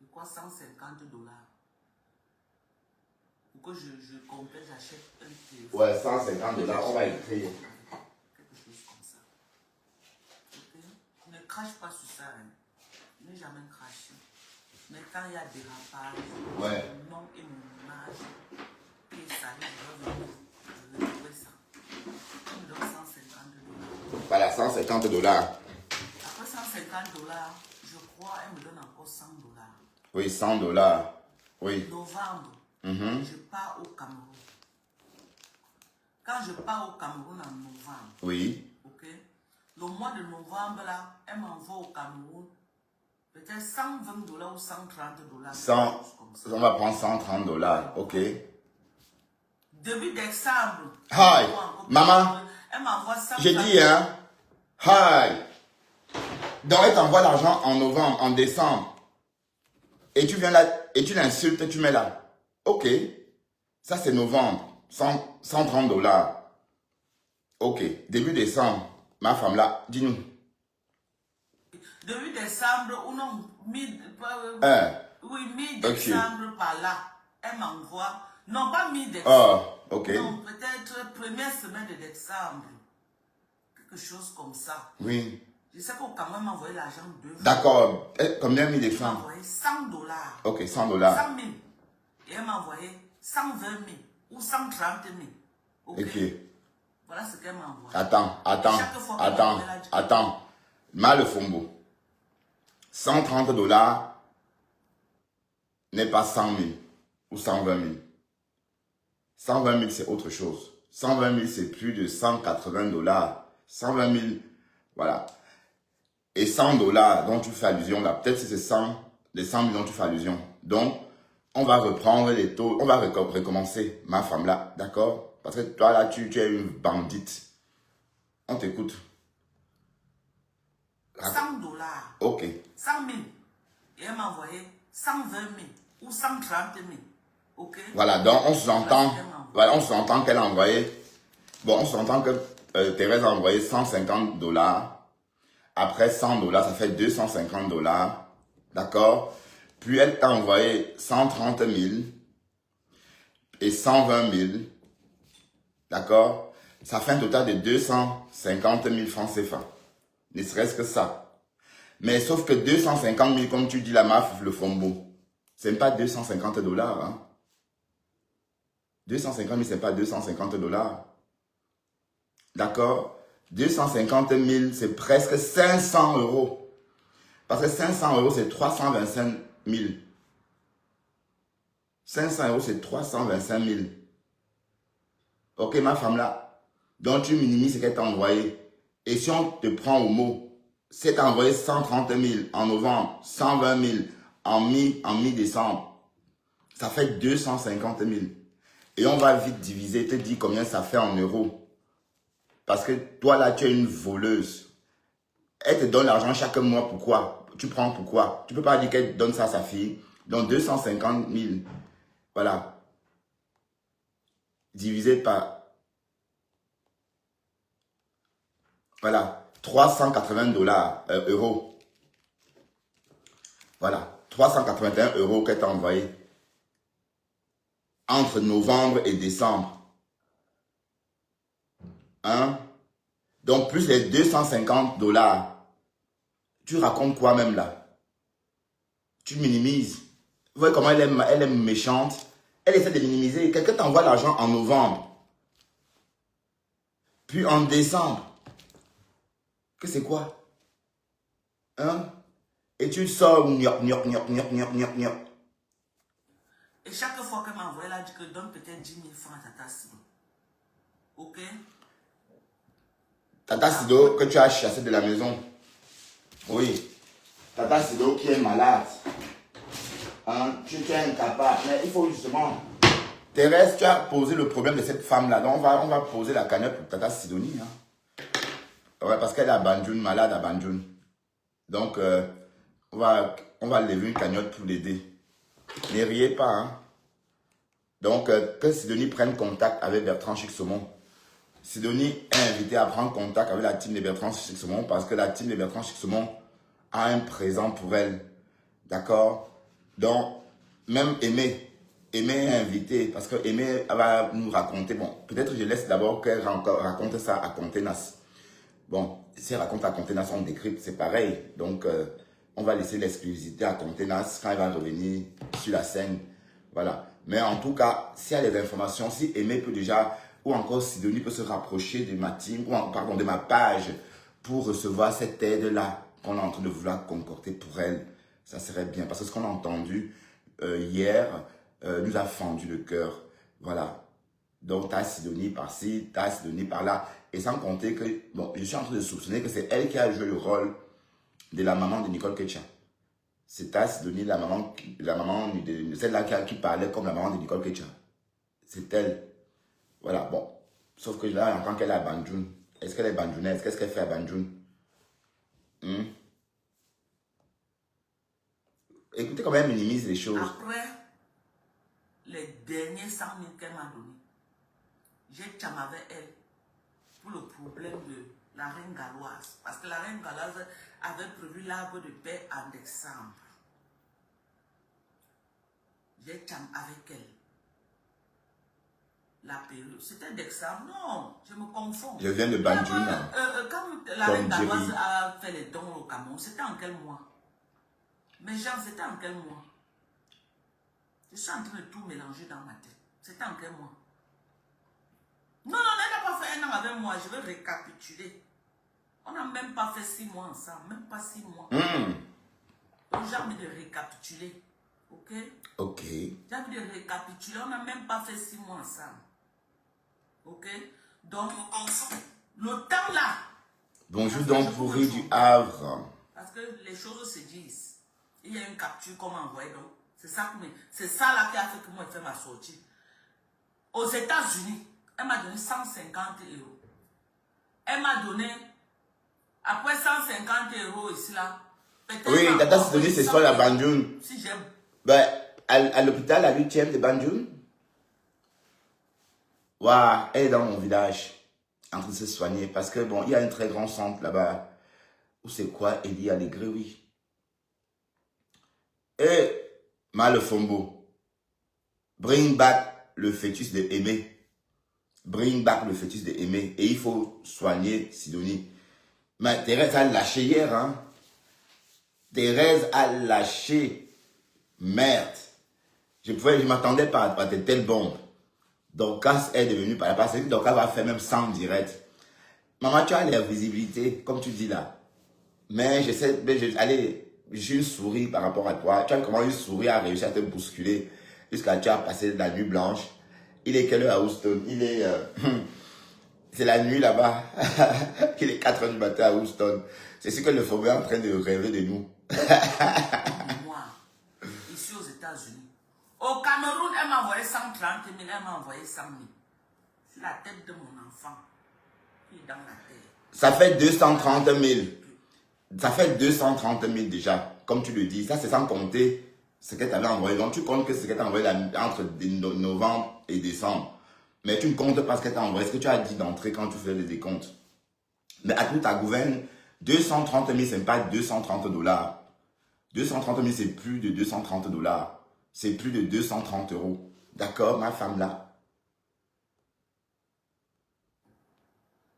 je crois, 150 $. Pour que je complète, j'achète un téléphone. Ouais, 150 $, on va écrire. Quelque chose comme ça. Ok? Ne crache pas sur ça. Hein. Ne jamais cracher. Mais quand il y a dérapage, Ouais. mon nom et mon image, et ça, je vais retrouver ça. On me donne 150 $. Voilà, 150 $. Après 150 $, je crois, elle me donne encore 100 $. Oui, 100 $. Oui. Novembre, je pars au Cameroun. Quand je pars au Cameroun en novembre, Oui. ok, le mois de novembre, là, elle m'envoie au Cameroun peut-être 120 $ ou 130 $. 100, on va prendre 130 $. Ok. Début décembre. Hi, maman. Elle m'envoie 130 $. J'ai dit, hein. Hi. Donc, elle t'envoie l'argent en novembre, en décembre. Et tu viens là, et tu l'insultes, tu mets là. Ok. Ça, c'est novembre. 130 $. Ok. Début décembre. Ma femme là, dis-nous. Début décembre, ou non, mi-décembre par là, elle m'envoie, non pas mi-décembre, ok. non, peut-être première semaine de décembre, quelque chose comme ça. Oui. Je sais qu'au Cameroun, elle m'a envoyé l'argent 2 fois. D'accord. Combien mi Elle m'a décembre? envoyé 100 $. Ok, 100 $. 100 000. Et elle m'a envoyé 120 000 ou 130 000. Ok. Voilà ce qu'elle m'a envoyé. Attends. Mal le fombo. 130 $ n'est pas 100 000 ou 120 000. 120 000, c'est autre chose. 120 000, c'est plus de 180 $. 120 000, voilà. Et 100 $ dont tu fais allusion là, peut-être c'est 100, les 100 000 dont tu fais allusion. Donc, on va reprendre les taux, on va recommencer, ma femme là, d'accord? Parce que toi là, tu es une bandite. On t'écoute. 100 $. Ok. 100 000. Et elle m'a envoyé 120 000 ou 130 000. Ok. Voilà, donc on s'entend. Voilà, on s'entend qu'elle a envoyé. Bon, on s'entend que Thérèse a envoyé 150 $. Après 100 $, ça fait 250 $. D'accord? Puis elle t'a envoyé 130 000 et 120 000. D'accord? Ça fait un total de 250 000 francs CFA. Ne serait-ce que ça. Mais sauf que 250 000, comme tu dis la MAF, le fombo, c'est pas 250 $. Hein? 250 000, c'est pas 250 $. D'accord? 250 000, c'est presque 500 €. Parce que 500 €, c'est 325 000. 500 €, c'est 325 000. Ok, ma femme là. Donc, tu minimises ce qu'elle t'a envoyé. Et si on te prend au mot, c'est t'a envoyé 130 000 en novembre, 120 000 en mi-décembre. Ça fait 250 000. Et on va vite diviser, te dire combien ça fait en euros. Parce que toi là, tu es une voleuse. Elle te donne l'argent chaque mois, pourquoi? Tu prends pourquoi? Tu ne peux pas dire qu'elle donne ça à sa fille. Donc 250 000, voilà. Divisé par, voilà, 380 euros. Voilà, 381 € qu'elle t'a envoyé. Entre novembre et décembre. Hein? Donc plus les 250 $. Tu racontes quoi même là? Tu minimises. Vous voyez comment elle est méchante? Elle essaie de minimiser. Quelqu'un t'envoie l'argent en novembre. Puis en décembre. Que c'est quoi? Hein? Et tu sors gnoc. Et chaque fois qu'elle m'a envoyé, elle a dit que donne peut-être 10 000 francs à Tata Sido. Ok? Tata Sido que tu as chassé de la maison. Oui. Tata Sido qui est malade. Hein? Tu es incapable. Mais il faut justement... Thérèse, tu as posé le problème de cette femme-là. Donc on va poser la cagnotte pour Tata Sidonie. Hein? Ouais, parce qu'elle est à Banjul, malade à Banjul. Donc, on va lever une cagnotte pour l'aider. Ne riez pas. Hein? Donc, que Sidonie prenne contact avec Bertrand Chic-Saumon. Sidonie est invitée à prendre contact avec la team de Bertrand Chic-Saumon parce que la team de Bertrand Chic-Saumon a un présent pour elle. D'accord? Donc, même Aimé Aimé est invité, parce que Aimé va nous raconter, bon, peut-être je laisse d'abord qu'elle raconte ça à Contenas. Bon, si elle raconte à Contenas, on décrypte, c'est pareil. Donc, on va laisser l'exclusivité à Contenas quand elle va revenir sur la scène. Voilà. Mais en tout cas, s'il y a des informations, si Aimé peut déjà, ou encore Sidonie peut se rapprocher de ma team, ou pardon, de ma page, pour recevoir cette aide-là qu'on est en train de vouloir concocter pour elle, ça serait bien. Parce que ce qu'on a entendu hier nous a fendu le cœur. Voilà. Donc, tu as Sidonie par-ci, tu as Sidonie par-là. Et sans compter que, bon, je suis en train de soupçonner que c'est elle qui a joué le rôle de la maman de Nicole Ketcha. C'est ta Sidonie, la maman de celle-là qui parlait comme la maman de Nicole Ketcha. C'est elle. Voilà, bon. Sauf que là, on entend qu'elle est à Banjoun. Est-ce qu'elle est banjounaise? Qu'est-ce qu'elle fait à Banjoun? Écoutez comment elle minimise les choses. Après les derniers 100 000 qu'elle m'a donné, j'ai chamé avec elle pour le problème de la reine galloise. Parce que la reine galloise avait prévu l'arbre de paix en décembre. J'ai chamé avec elle. La période, c'était décembre? Non, je me confonds. Je viens de Banjoun. Quand la reine galloise a fait les dons au Cameroun, c'était en quel mois? Mais genre, c'était en quel mois? Je suis en train de tout mélanger dans ma tête. C'était en quel mois? Non, elle n'a pas fait un an avec moi. Je vais récapituler. On n'a même pas fait 6 mois ensemble. Même pas 6 mois. Donc, j'ai envie de récapituler. Ok? Ok. J'ai envie de récapituler. On n'a même pas fait 6 mois ensemble. Ok? Donc, le temps là. Bonjour donc pourri du Havre. Parce que les choses se disent. Il y a une capture qu'on m'a envoyée. Donc, c'est ça là qui a fait que moi, je fais ma sortie. Aux États-Unis, elle m'a donné 150 €. Elle m'a donné, après 150 € ici là. Oui, Tata Sidonie, c'est soit la Banjoun. Si j'aime. Ben, à l'hôpital, à l'UTM de Banjoun. Waouh, elle est dans mon village, en train de se soigner. Parce que, bon, il y a un très grand centre là-bas. Où c'est quoi? Elie Allégré, oui. Et Malefombo, bring back le fœtus de Aimé. Bring back le fœtus de Aimé. Et il faut soigner Sidonie. Mais Thérèse a lâché hier. Hein? Thérèse a lâché. Merde. Je m'attendais pas à de telles bombes. Dorcas est devenue par la passée. Dorcas va faire même 100 direct. Maman, tu as la visibilité, comme tu dis là. Mais j'essaie, allez. Je suis une souris par rapport à toi. Tu vois comment une souris a réussi à te bousculer jusqu'à tu as passé la nuit blanche. Il est quelle heure à Houston? Il est... c'est la nuit là-bas. Il est 4 h du matin à Houston. C'est ce que le Faubourg est en train de rêver de nous. Moi, ici aux États-Unis. Au Cameroun, elle m'a envoyé 130 000, elle m'a envoyé 100 000. C'est la tête de mon enfant qui est dans la terre. Ça fait 230 000. Ça fait 230 000 déjà, comme tu le dis. Ça, c'est sans compter ce qu'elle t'avait envoyé. Donc, tu comptes que ce qu'elle t'a envoyé entre novembre et décembre. Mais tu ne comptes pas ce qu'elle t'a envoyé, ce que tu as dit d'entrée quand tu fais les décomptes. Mais à toute ta gouverne, 230 000, ce n'est pas 230 $. 230 000, c'est plus de 230 $. C'est plus de 230 €. D'accord, ma femme là?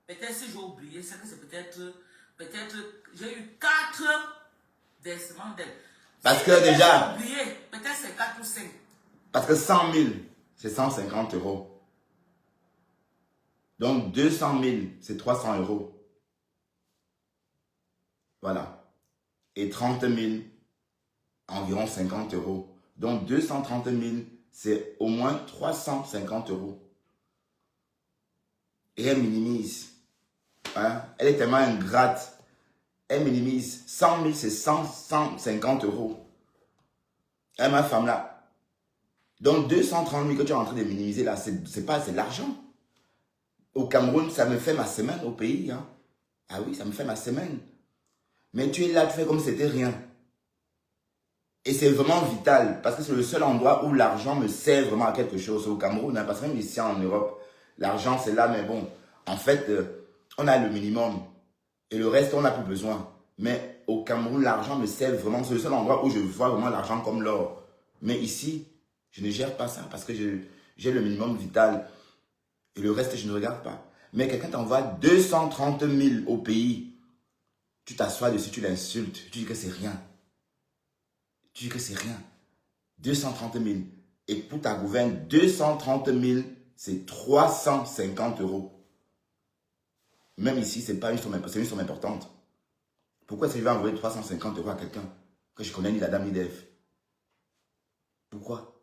Peut-être si j'ai oublié, c'est que c'est peut-être j'ai eu 4 versements d'aide. Parce que déjà... J'ai oublié, peut-être c'est 4 ou 5. Parce que 100 000, c'est 150 €. Donc 200 000, c'est 300 €. Voilà. Et 30 000, environ 50 €. Donc 230 000, c'est au moins 350 €. Et elle minimise. Hein? Elle est tellement ingrate. Elle minimise. 100 000, c'est 150 €. Et ma femme là. Donc 230 000 que tu es en train de minimiser là, c'est de l'argent. Au Cameroun, ça me fait ma semaine au pays. Hein? Ah oui, ça me fait ma semaine. Mais tu es là, tu fais comme si c'était rien. Et c'est vraiment vital, parce que c'est le seul endroit où l'argent me sert vraiment à quelque chose. Au Cameroun, hein, parce que même ici en Europe, l'argent c'est là, mais bon, en fait, on a le minimum. Et le reste, on n'a plus besoin. Mais au Cameroun, l'argent me sert vraiment. C'est le seul endroit où je vois vraiment l'argent comme l'or. Mais ici, Je ne gère pas ça parce que j'ai le minimum vital. Et le reste, je ne regarde pas. Mais quelqu'un t'envoie 230 000 au pays. Tu t'assois dessus, tu l'insultes. Tu dis que c'est rien. Tu dis que c'est rien. 230 000. Et pour ta gouverne, 230 000, c'est 350 €. Même ici, c'est pas une somme importante. Pourquoi est-ce que je vais envoyer 350 € à quelqu'un que je connais ni la dame ni d'Ève? Pourquoi?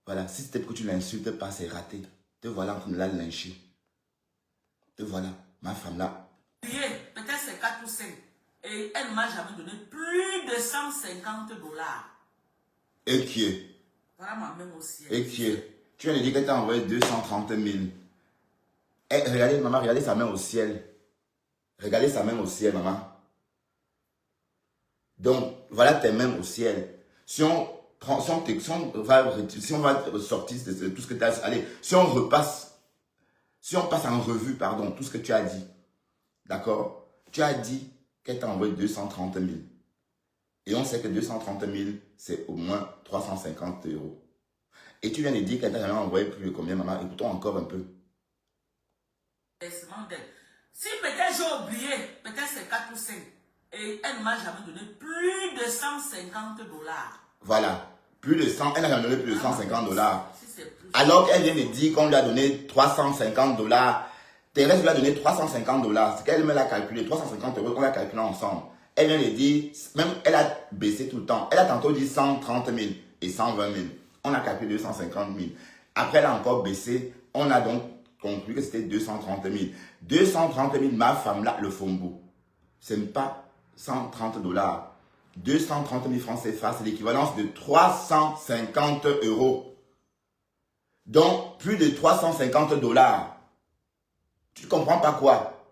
Voilà, si c'était pour que tu l'insultes pas, c'est raté. Te voilà en train de la lyncher. Te voilà, ma femme là. Peut-être c'est 4 ou 5. Et elle ne m'a jamais donné plus de 150 $. Et qui est? Voilà ma main au ciel. Et qui est? Tu viens de dire qu'elle t'a envoyé 230 000. Eh, regardez, maman, regardez sa main au ciel. Regardez sa main au ciel, maman. Donc, voilà tes mains au ciel. Si on va sortir de tout ce que tu as... Allez, si on passe en revue, pardon, tout ce que tu as dit. D'accord? Tu as dit qu'elle t'a envoyé 230 000. Et on sait que 230 000, c'est au moins 350 €. Et tu viens de dire qu'elle t'a jamais envoyé plus de combien, maman? Écoutons encore un peu. Si peut-être j'ai oublié, peut-être c'est 4 ou 5. Et elle ne m'a jamais donné plus de 150 $. Voilà. Plus de 100, elle n'a jamais donné plus de 150 $. Si Alors qu'elle vient de dire qu'on lui a donné 350 $. Thérèse lui a donné 350 $. C'est qu'elle me l'a calculé. 350 €, on l'a calculé ensemble. Elle vient de dire, même elle a baissé tout le temps. Elle a tantôt dit 130 000 et 120 000. On a calculé 250 000. Après, elle a encore baissé. On a donc conclu que c'était 230 000. 230 000, ma femme là, le fombo. Ce n'est pas 130 $. 230 000 francs CFA, c'est l'équivalence de 350 €. Donc, plus de 350 $. Tu ne comprends pas quoi?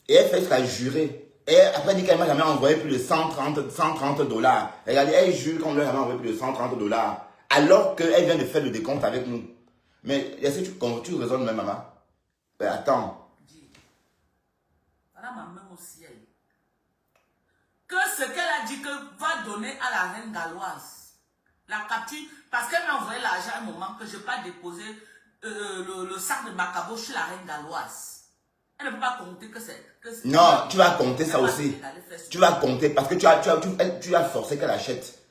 Et elle fait jusqu'à jurer. Et après, elle dit qu'elle ne m'a jamais envoyé plus de 130 $. Regardez, elle jure qu'on ne lui a jamais envoyé plus de 130 $. Alors qu'elle vient de faire le décompte avec nous. Mais est-ce que tu raisonnes même, maman? Ben attends. Voilà ma main au ciel. Que ce qu'elle a dit que va donner à la reine galloise, la capture, parce qu'elle m'a envoyé l'argent à un moment que je n'ai pas déposé le sac de Macabo chez la reine galloise. Elle ne peut pas compter que c'est... Non, tu vas compter ça aussi. Tu vas compter parce que tu as forcé qu'elle achète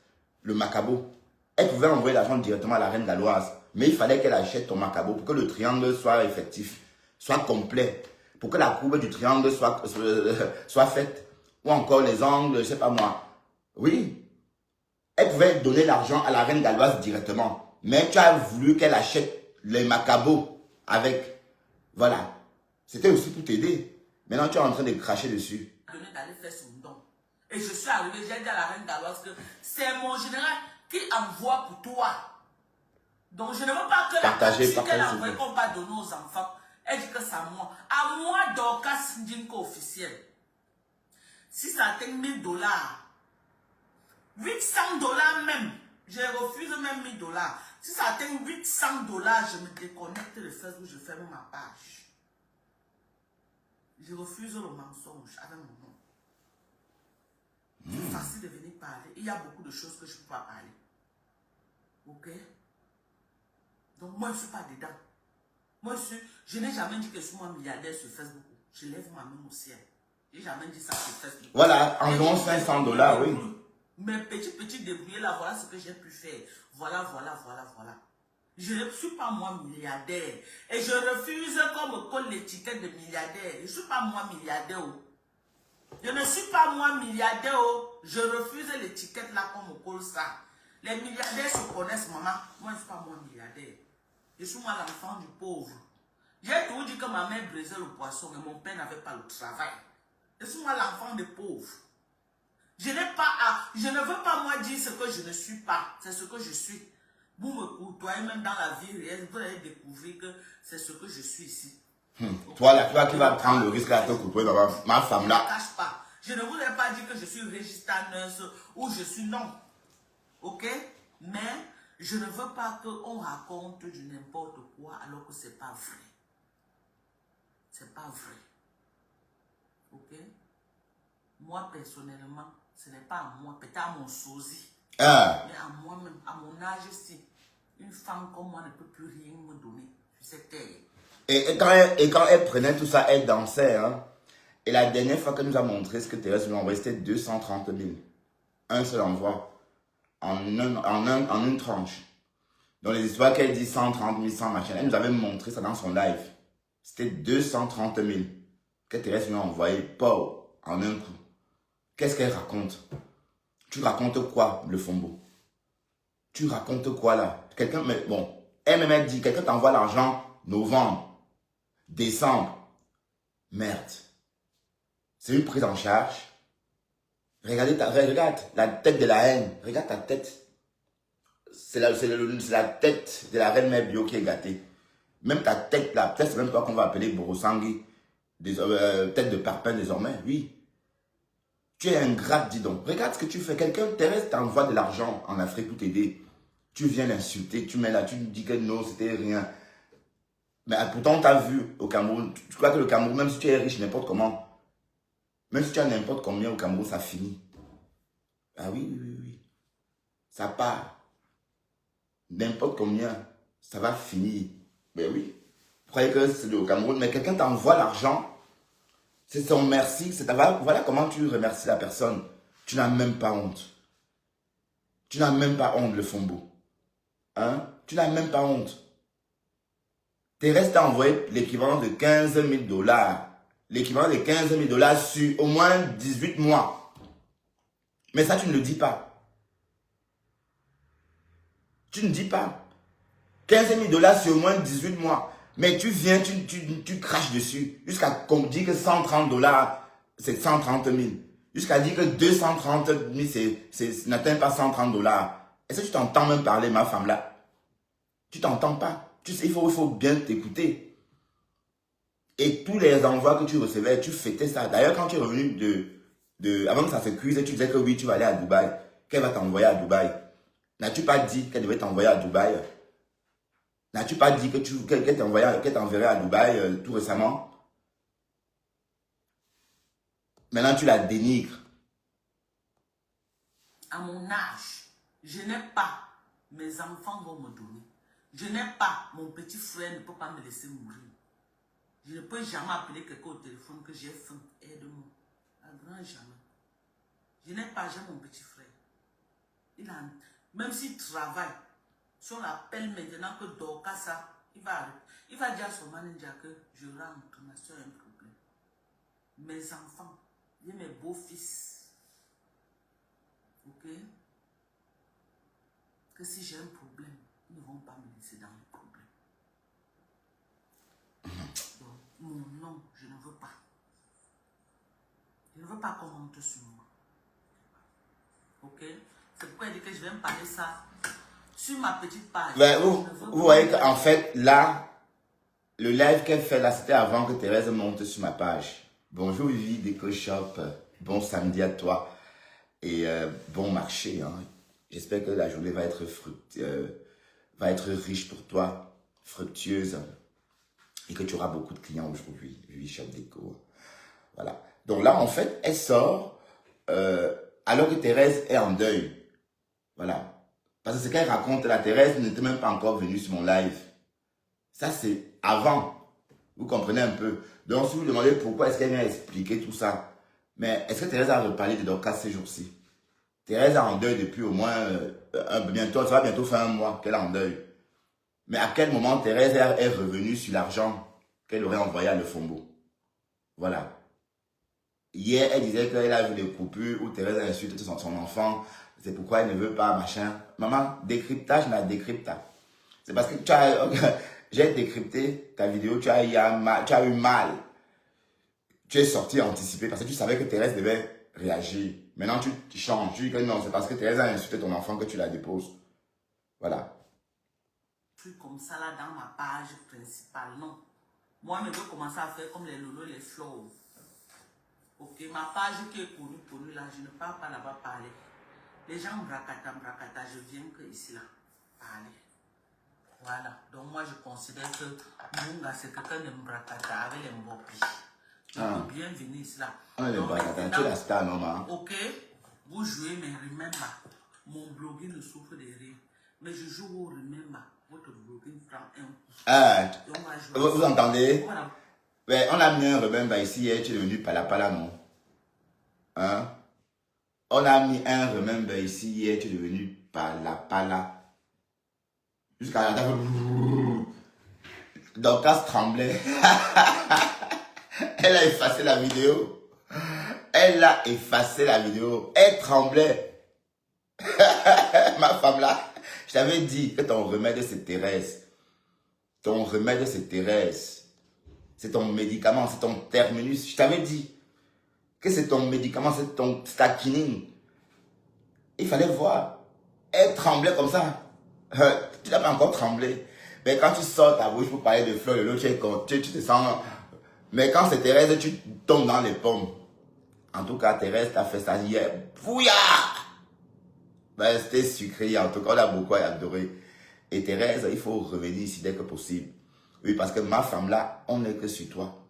le Macabo. Elle pouvait envoyer l'argent directement à la reine galloise. Mais il fallait qu'elle achète ton Macabo pour que le triangle soit effectif, soit complet. Pour que la courbe du triangle soit faite. Ou encore les angles, je ne sais pas moi. Oui. Elle pouvait donner l'argent à la reine galloise directement. Mais tu as voulu qu'elle achète les Macabo avec. Voilà. C'était aussi pour t'aider. Maintenant, tu es en train de cracher dessus. D'aller faire son don. Et je suis arrivé, j'ai dit à la reine galloise que c'est mon général qui envoie pour toi. Donc, je ne veux pas que la capture qu'elle a envoyée qu'on va donner aux enfants, elle dit que c'est à moi. À moi, Dorcas Ndinko officiel. Si ça atteint 1 000 $, 800 $ même, je refuse même 1 000 $. Si ça atteint 800 $, je me déconnecte de Facebook, je ferme ma page. Je refuse le mensonge avec mon nom. C'est facile de venir parler. Il y a beaucoup de choses que je ne peux pas parler. Ok? Donc moi, je ne suis pas dedans. Moi, je n'ai jamais dit que je suis moi milliardaire sur Facebook. Je lève ma main au ciel. Je n'ai jamais dit ça sur Facebook. Voilà, environ 500 $, oui. Mes petits débrouillés là, voilà ce que j'ai pu faire. Voilà. Je ne suis pas moi milliardaire. Et je refuse qu'on me colle l'étiquette de milliardaire. Je ne suis pas moi milliardaire. Je ne suis pas moi milliardaire. Je refuse l'étiquette là qu'on me colle ça. Les milliardaires se connaissent, maman. Moi, je ne suis pas moi milliardaire. Je suis moi l'enfant du pauvre. J'ai toujours dit que ma mère brisait le poisson et mon père n'avait pas le travail. Je suis moi l'enfant des pauvres. Je ne veux pas moi dire ce que je ne suis pas. C'est ce que je suis. Vous me côtoyez même dans la vie réelle, vous allez découvrir que c'est ce que je suis ici. Toi là, toi qui vas prendre le risque à te couper, ma femme là. Je ne cache pas. Je ne vous ai pas dit que je suis registraneuse ou je suis non. Ok? Mais je ne veux pas qu'on raconte du n'importe quoi alors que ce n'est pas vrai. C'est pas vrai. Ok? Moi personnellement, ce n'est pas à moi, peut-être à mon sosie. Mais à moi-même, à mon âge ici, Une femme comme moi ne peut plus rien me donner sur cette terre. Et quand elle prenait tout ça, elle dansait. Hein. Et la dernière fois qu'elle nous a montré ce que Thérèse lui a envoyé, c'était 230 000. Un seul envoi. En une tranche. Dans les histoires qu'elle dit 130 000, 100 machin, elle nous avait montré ça dans son live. C'était 230 000 que Thérèse lui a envoyé, pas en un coup. Qu'est-ce qu'elle raconte? Tu racontes quoi, le Fombo? Tu racontes quoi là? Quelqu'un, mais bon, elle m'a dit, quelqu'un t'envoie l'argent novembre, décembre. Merde. C'est une prise en charge. Regarde la tête de la haine. Regarde ta tête. C'est la tête de la reine mère bio qui est gâtée. Même ta tête là, peut-être c'est même toi qu'on va appeler Borosangui. Tête de parpaing désormais, oui. Tu es ingrate, dis donc. Regarde ce que tu fais. Quelqu'un, Thérèse, t'envoie de l'argent en Afrique pour t'aider. Tu viens l'insulter, tu mets là, tu dis que non, c'était rien. Mais pourtant, on t'a vu au Cameroun. Tu crois que le Cameroun, même si tu es riche n'importe comment, même si tu as n'importe combien au Cameroun, ça finit. Ah oui. Ça part. N'importe combien, ça va finir. Ben oui. Vous croyez que c'est au Cameroun, mais quelqu'un t'envoie l'argent. C'est son merci. Voilà comment tu remercies la personne. Tu n'as même pas honte. Tu n'as même pas honte, le Fombo. Hein? Tu n'as même pas honte. Thérèse t'a envoyé l'équivalent de 15 000 $. L'équivalent de 15 000 $ sur au moins 18 mois. Mais ça, tu ne le dis pas. Tu ne dis pas. 15 000 $ sur au moins 18 mois. Mais tu viens, tu craches dessus. Jusqu'à qu'on dit que 130 $, c'est 130 000. Jusqu'à dire que 230 000, n'atteint pas 130 $. Est-ce que tu t'entends même parler, ma femme là? Tu t'entends pas. Tu sais, il faut bien t'écouter. Et tous les envois que tu recevais, tu fêtais ça. D'ailleurs, quand tu es revenu avant que ça se cuise, tu disais que oui, tu vas aller à Dubaï. Qu'elle va t'envoyer à Dubaï. N'as-tu pas dit qu'elle devait t'envoyer à Dubaï? N'as-tu pas dit qu'elle t'enverrait à Dubaï tout récemment? Maintenant, tu la dénigres. À mon âge, je n'ai pas. Mes enfants vont me donner. Je n'ai pas. Mon petit frère ne peut pas me laisser mourir. Je ne peux jamais appeler quelqu'un au téléphone que j'ai faim. Aide-moi. À grand jamais. Je n'ai pas. J'ai mon petit frère. Même s'il travaille, si on l'appelle maintenant que Dorcas, il va dire à son manager que je rentre, ma soeur a un problème. Mes enfants, j'ai mes beaux-fils. Ok? Que si j'ai un problème, ils ne vont pas me laisser dans le problème. Donc, mon nom, je ne veux pas. Je ne veux pas qu'on monte sur moi. Ok? C'est pourquoi il dit que je vais me parler ça sur ma petite page. Ben, vous voyez qu'en fait, là, le live qu'elle fait là, c'était avant que Thérèse monte sur ma page. Bonjour Vivi d'EcoShop. Bon samedi à toi. Et bon marché. Hein. J'espère que la journée va être riche pour toi, fructueuse. Et que tu auras beaucoup de clients aujourd'hui. Vivi Shop Déco. Voilà. Donc là, en fait, elle sort alors que Thérèse est en deuil. Voilà. Parce que ce qu'elle raconte, la Thérèse n'était même pas encore venue sur mon live. Ça, c'est avant. Vous comprenez un peu. Donc, si vous demandez pourquoi est-ce qu'elle vient expliquer tout ça, mais est-ce que Thérèse a reparlé de Dorcas ces jours-ci? Thérèse est en deuil depuis au moins, ça va bientôt faire un mois qu'elle est en deuil. Mais à quel moment Thérèse est revenue sur l'argent qu'elle aurait envoyé à Le Fombo? Voilà. Hier, elle disait qu'elle a vu des coupures où Thérèse a insulté son enfant. C'est pourquoi elle ne veut pas, machin. Maman, décryptage, n'a décryptage. C'est parce que j'ai décrypté ta vidéo, tu as eu mal. Tu es sorti anticipé parce que tu savais que Thérèse devait réagir. Maintenant, tu changes. Tu dis que non, c'est parce que Thérèse a insulté ton enfant que tu la déposes. Voilà. Truc comme ça là dans ma page principale, non. Moi, je veux commencer à faire comme les lolos, les flows. Ok, ma page qui est connue là, je ne parle pas là-bas parler. Les gens bracata, je viens que ici là, parler. Voilà, donc moi je considère que Munga c'est quelqu'un de bracata avec les mbopis. Tu peux bien venir ici là. Donc, tu es la star, non, ok, vous jouez, mais remember, mon blogging ne souffre de rien. Mais je joue au remember. Votre bloquing prend un coup. Ah, Et on va jouer. vous entendez? Voilà. Ouais, on a mis un remember ici et tu es devenu pala non? Hein? On a mis un remember ici et tu es devenu pala. Jusqu'à la date. Dorcas tremblait. Elle a effacé la vidéo. Elle a effacé la vidéo. Elle tremblait. Ma femme là, je t'avais dit que ton remède c'est Thérèse. Ton remède c'est Thérèse. C'est ton médicament, c'est ton terminus. Je t'avais dit que c'est ton médicament, c'est ta quinine. Il fallait voir. Elle tremblait comme ça. Tu n'as pas encore tremblé. Mais quand tu sors ta bouche pour parler de fleurs de l'eau, tu te sens... Mais quand c'est Thérèse, tu tombes dans les pommes. En tout cas, Thérèse t'a fait ça hier. Bouillard! Ben, c'était sucré. En tout cas, on a beaucoup adoré. Et Thérèse, il faut revenir ici dès que possible. Oui, parce que ma femme là, on n'est que sur toi.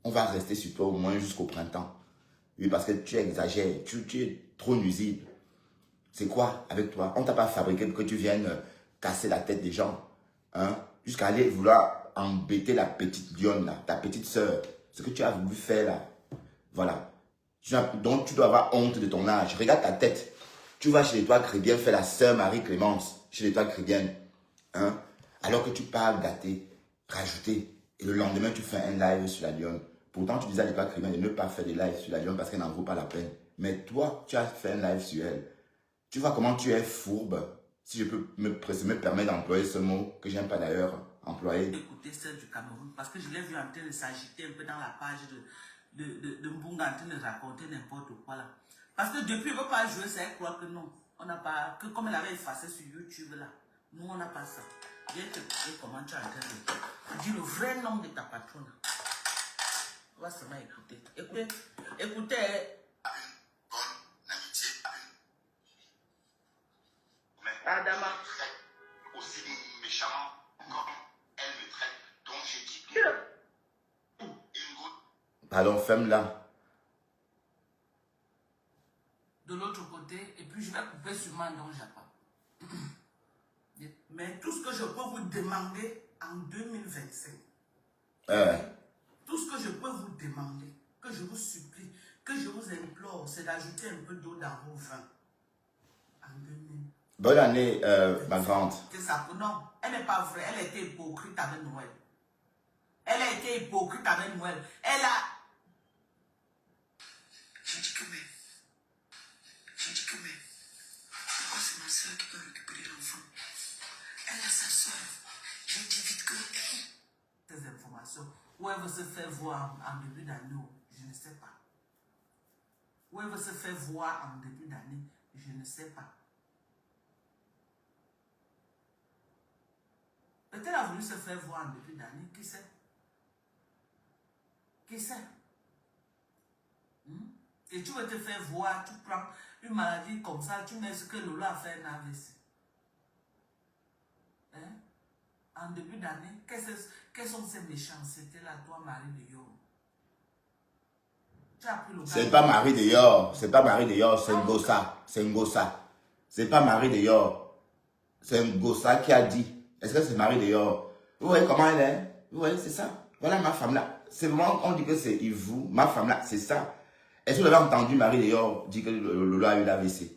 On va rester sur toi au moins jusqu'au printemps. Oui, parce que tu exagères. Tu es trop nuisible. C'est quoi avec toi? On ne t'a pas fabriqué pour que tu viennes casser la tête des gens. Hein? Jusqu'à aller vouloir embêter la petite lionne, là, ta petite sœur. Ce que tu as voulu faire là. Voilà. Donc tu dois avoir honte de ton âge. Regarde ta tête. Tu vas chez l'étoile chrétienne faire la sœur Marie-Clémence. Chez l'étoile chrétienne. Hein? Alors que tu parles gâter, rajouter. Et le lendemain, tu fais un live sur la lionne. Pourtant, tu disais à l'étoile chrétienne de ne pas faire des lives sur la lionne parce qu'elle n'en vaut pas la peine. Mais toi, tu as fait un live sur elle. Tu vois comment tu es fourbe, si je peux me permettre d'employer ce mot, que j'aime pas d'ailleurs employer. Écoutez celle du Cameroun, parce que je l'ai vu en train de s'agiter un peu dans la page de Mbunga, en train de raconter n'importe quoi là. Parce que depuis, elle ne veut pas jouer, c'est elle croit que non. On n'a pas, que comme elle avait effacé sur YouTube là, nous on n'a pas ça. Viens te dire comment tu es en train de dire le vrai nom de ta patronne. On va seulement écouter. Écoutez. Adama. Aussi méchamment comme elle me traite. Donc j'ai dit une goutte. Pardon, femme-là. De l'autre côté, et puis je vais couper sur Mandon Japa. Mais tout ce que je peux vous demander en 2025, tout ce que je peux vous demander, que je vous supplie, que je vous implore, c'est d'ajouter un peu d'eau dans vos vins. En 2000. Bonne année, ma grande. C'est ça. Non, elle n'est pas vraie. Elle était hypocrite avec Noël. Elle a été hypocrite avec Noël. Elle a... J'ai dit que pourquoi c'est ma soeur qui peut récupérer l'enfant? Elle a sa soeur. J'ai dit vite que... Ces informations. Où elle veut se faire voir en début d'année, je ne sais pas. Où elle veut se faire voir en début d'année, je ne sais pas. Peut-être qu'elle a voulu se faire voir en début d'année, qui sait? Qui sait? Et tu veux te faire voir, tu prends une maladie comme ça, tu mets ce que Lola a fait un AVC. Hein? En début d'année, quelles sont ces méchancetés-là, toi, Marie de Yor? Tu as pris le gars. C'est pas Marie de Yor, c'est pas Marie de Yor, c'est Ngossa. C'est Ngossa. C'est pas Marie de Yor. C'est Ngossa qui a dit. Est-ce que c'est Marie de Yor? Vous voyez comment elle est? Vous voyez, c'est ça. Voilà ma femme là. C'est vraiment, on dit que c'est vous. Ma femme là, c'est ça. Est-ce que vous avez entendu Marie de Yor dire que Lola a eu l'AVC?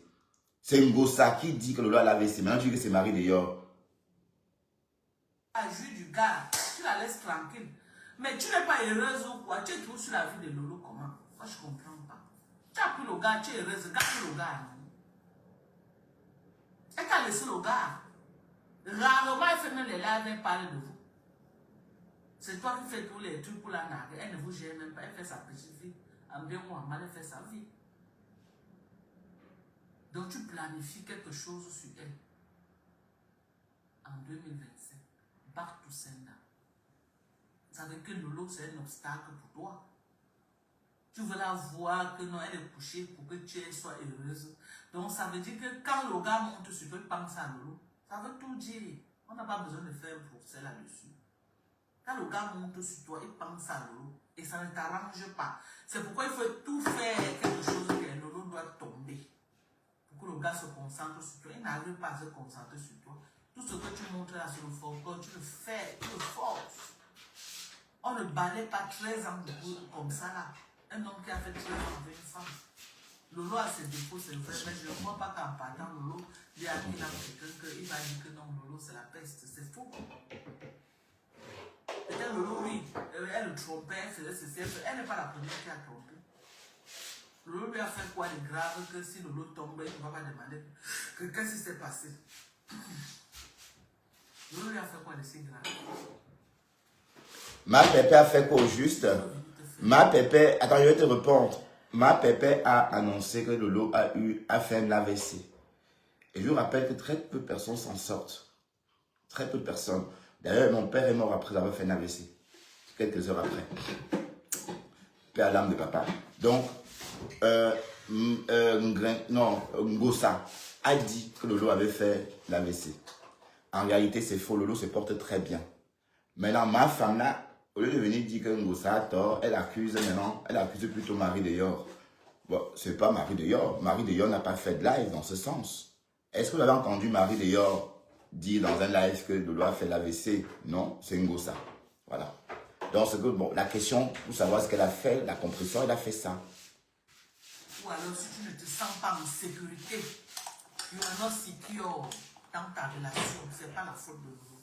C'est Ngossa qui dit que Lola a l'AVC. Maintenant, tu dis que c'est Marie de Yor. La jus du gars, tu la laisses tranquille. Mais tu n'es pas heureuse ou quoi? Tu es toujours sur la vie de Lolo, comment? Moi, je ne comprends pas. Tu as pris le gars, tu es heureuse. Garde le gars, non? Elle t'a laissé le gars. Rarement, elle fait même les lives, elle parle de vous. C'est toi qui fais tous les trucs pour la narguer. Elle ne vous gère même pas. Elle fait sa petite vie. En bien ou en mal, elle fait sa vie. Donc, tu planifies quelque chose sur elle. En 2025. Back to sender. Vous savez que Lolo, c'est un obstacle pour toi. Tu veux la voir que non, elle est couchée pour que tu sois heureuse. Donc, ça veut dire que quand le gars monte sur toi, il pense à Lolo. Ça veut tout dire. On n'a pas besoin de faire un procès là-dessus. Quand le gars monte sur toi, il pense à Lolo. Et ça ne t'arrange pas. C'est pourquoi il faut tout faire quelque chose que Lolo doit tomber. Pour que le gars se concentre sur toi. Il n'arrive pas à se concentrer sur toi. Tout ce que tu montres là sur le folklore, tu le fais, tu le forces. On ne balaye pas 13 ans de couple comme ça là. Un homme qui a fait 13 ans avec une femme. Lolo a ses défauts, c'est vrai, mais je ne crois pas qu'en partant, Lolo dit à quelqu'un qu'il va dire que non, Lolo c'est la peste. C'est faux. Peut-être Lolo, oui, elle le trompait, elle faisait ceci, elle n'est pas la première qui a trompé. Lolo lui a fait quoi de grave que si Lolo tombe, il ne va pas demander que qu'est-ce qui s'est passé. Lolo lui a fait quoi de si grave? Ma pépé a fait quoi au juste? Ma pépé, attends, je vais te répondre. Ma pépé a annoncé que Lolo a fait un AVC. Et je vous rappelle que très peu de personnes s'en sortent. Très peu de personnes. D'ailleurs, mon père est mort après avoir fait un AVC. Quelques heures après. Père à l'âme de papa. Donc, Ngosa a dit que Lolo avait fait l'AVC. En réalité, c'est faux. Lolo se porte très bien. Maintenant, ma femme là, au lieu de venir dire que Ngosa a tort, elle accuse plutôt Marie Deyor. Bon, c'est pas Marie Deyor. Marie Deyor n'a pas fait de live dans ce sens. Est-ce que vous avez entendu Marie Deyor dire dans un live que Lolo a fait l'AVC? Non, c'est Ngosa. Voilà. Donc, bon, la question pour savoir ce qu'elle a fait, la compression, elle a fait ça. Ou alors, si tu ne te sens pas en sécurité, you are not secure dans ta relation, c'est pas la faute de Lolo.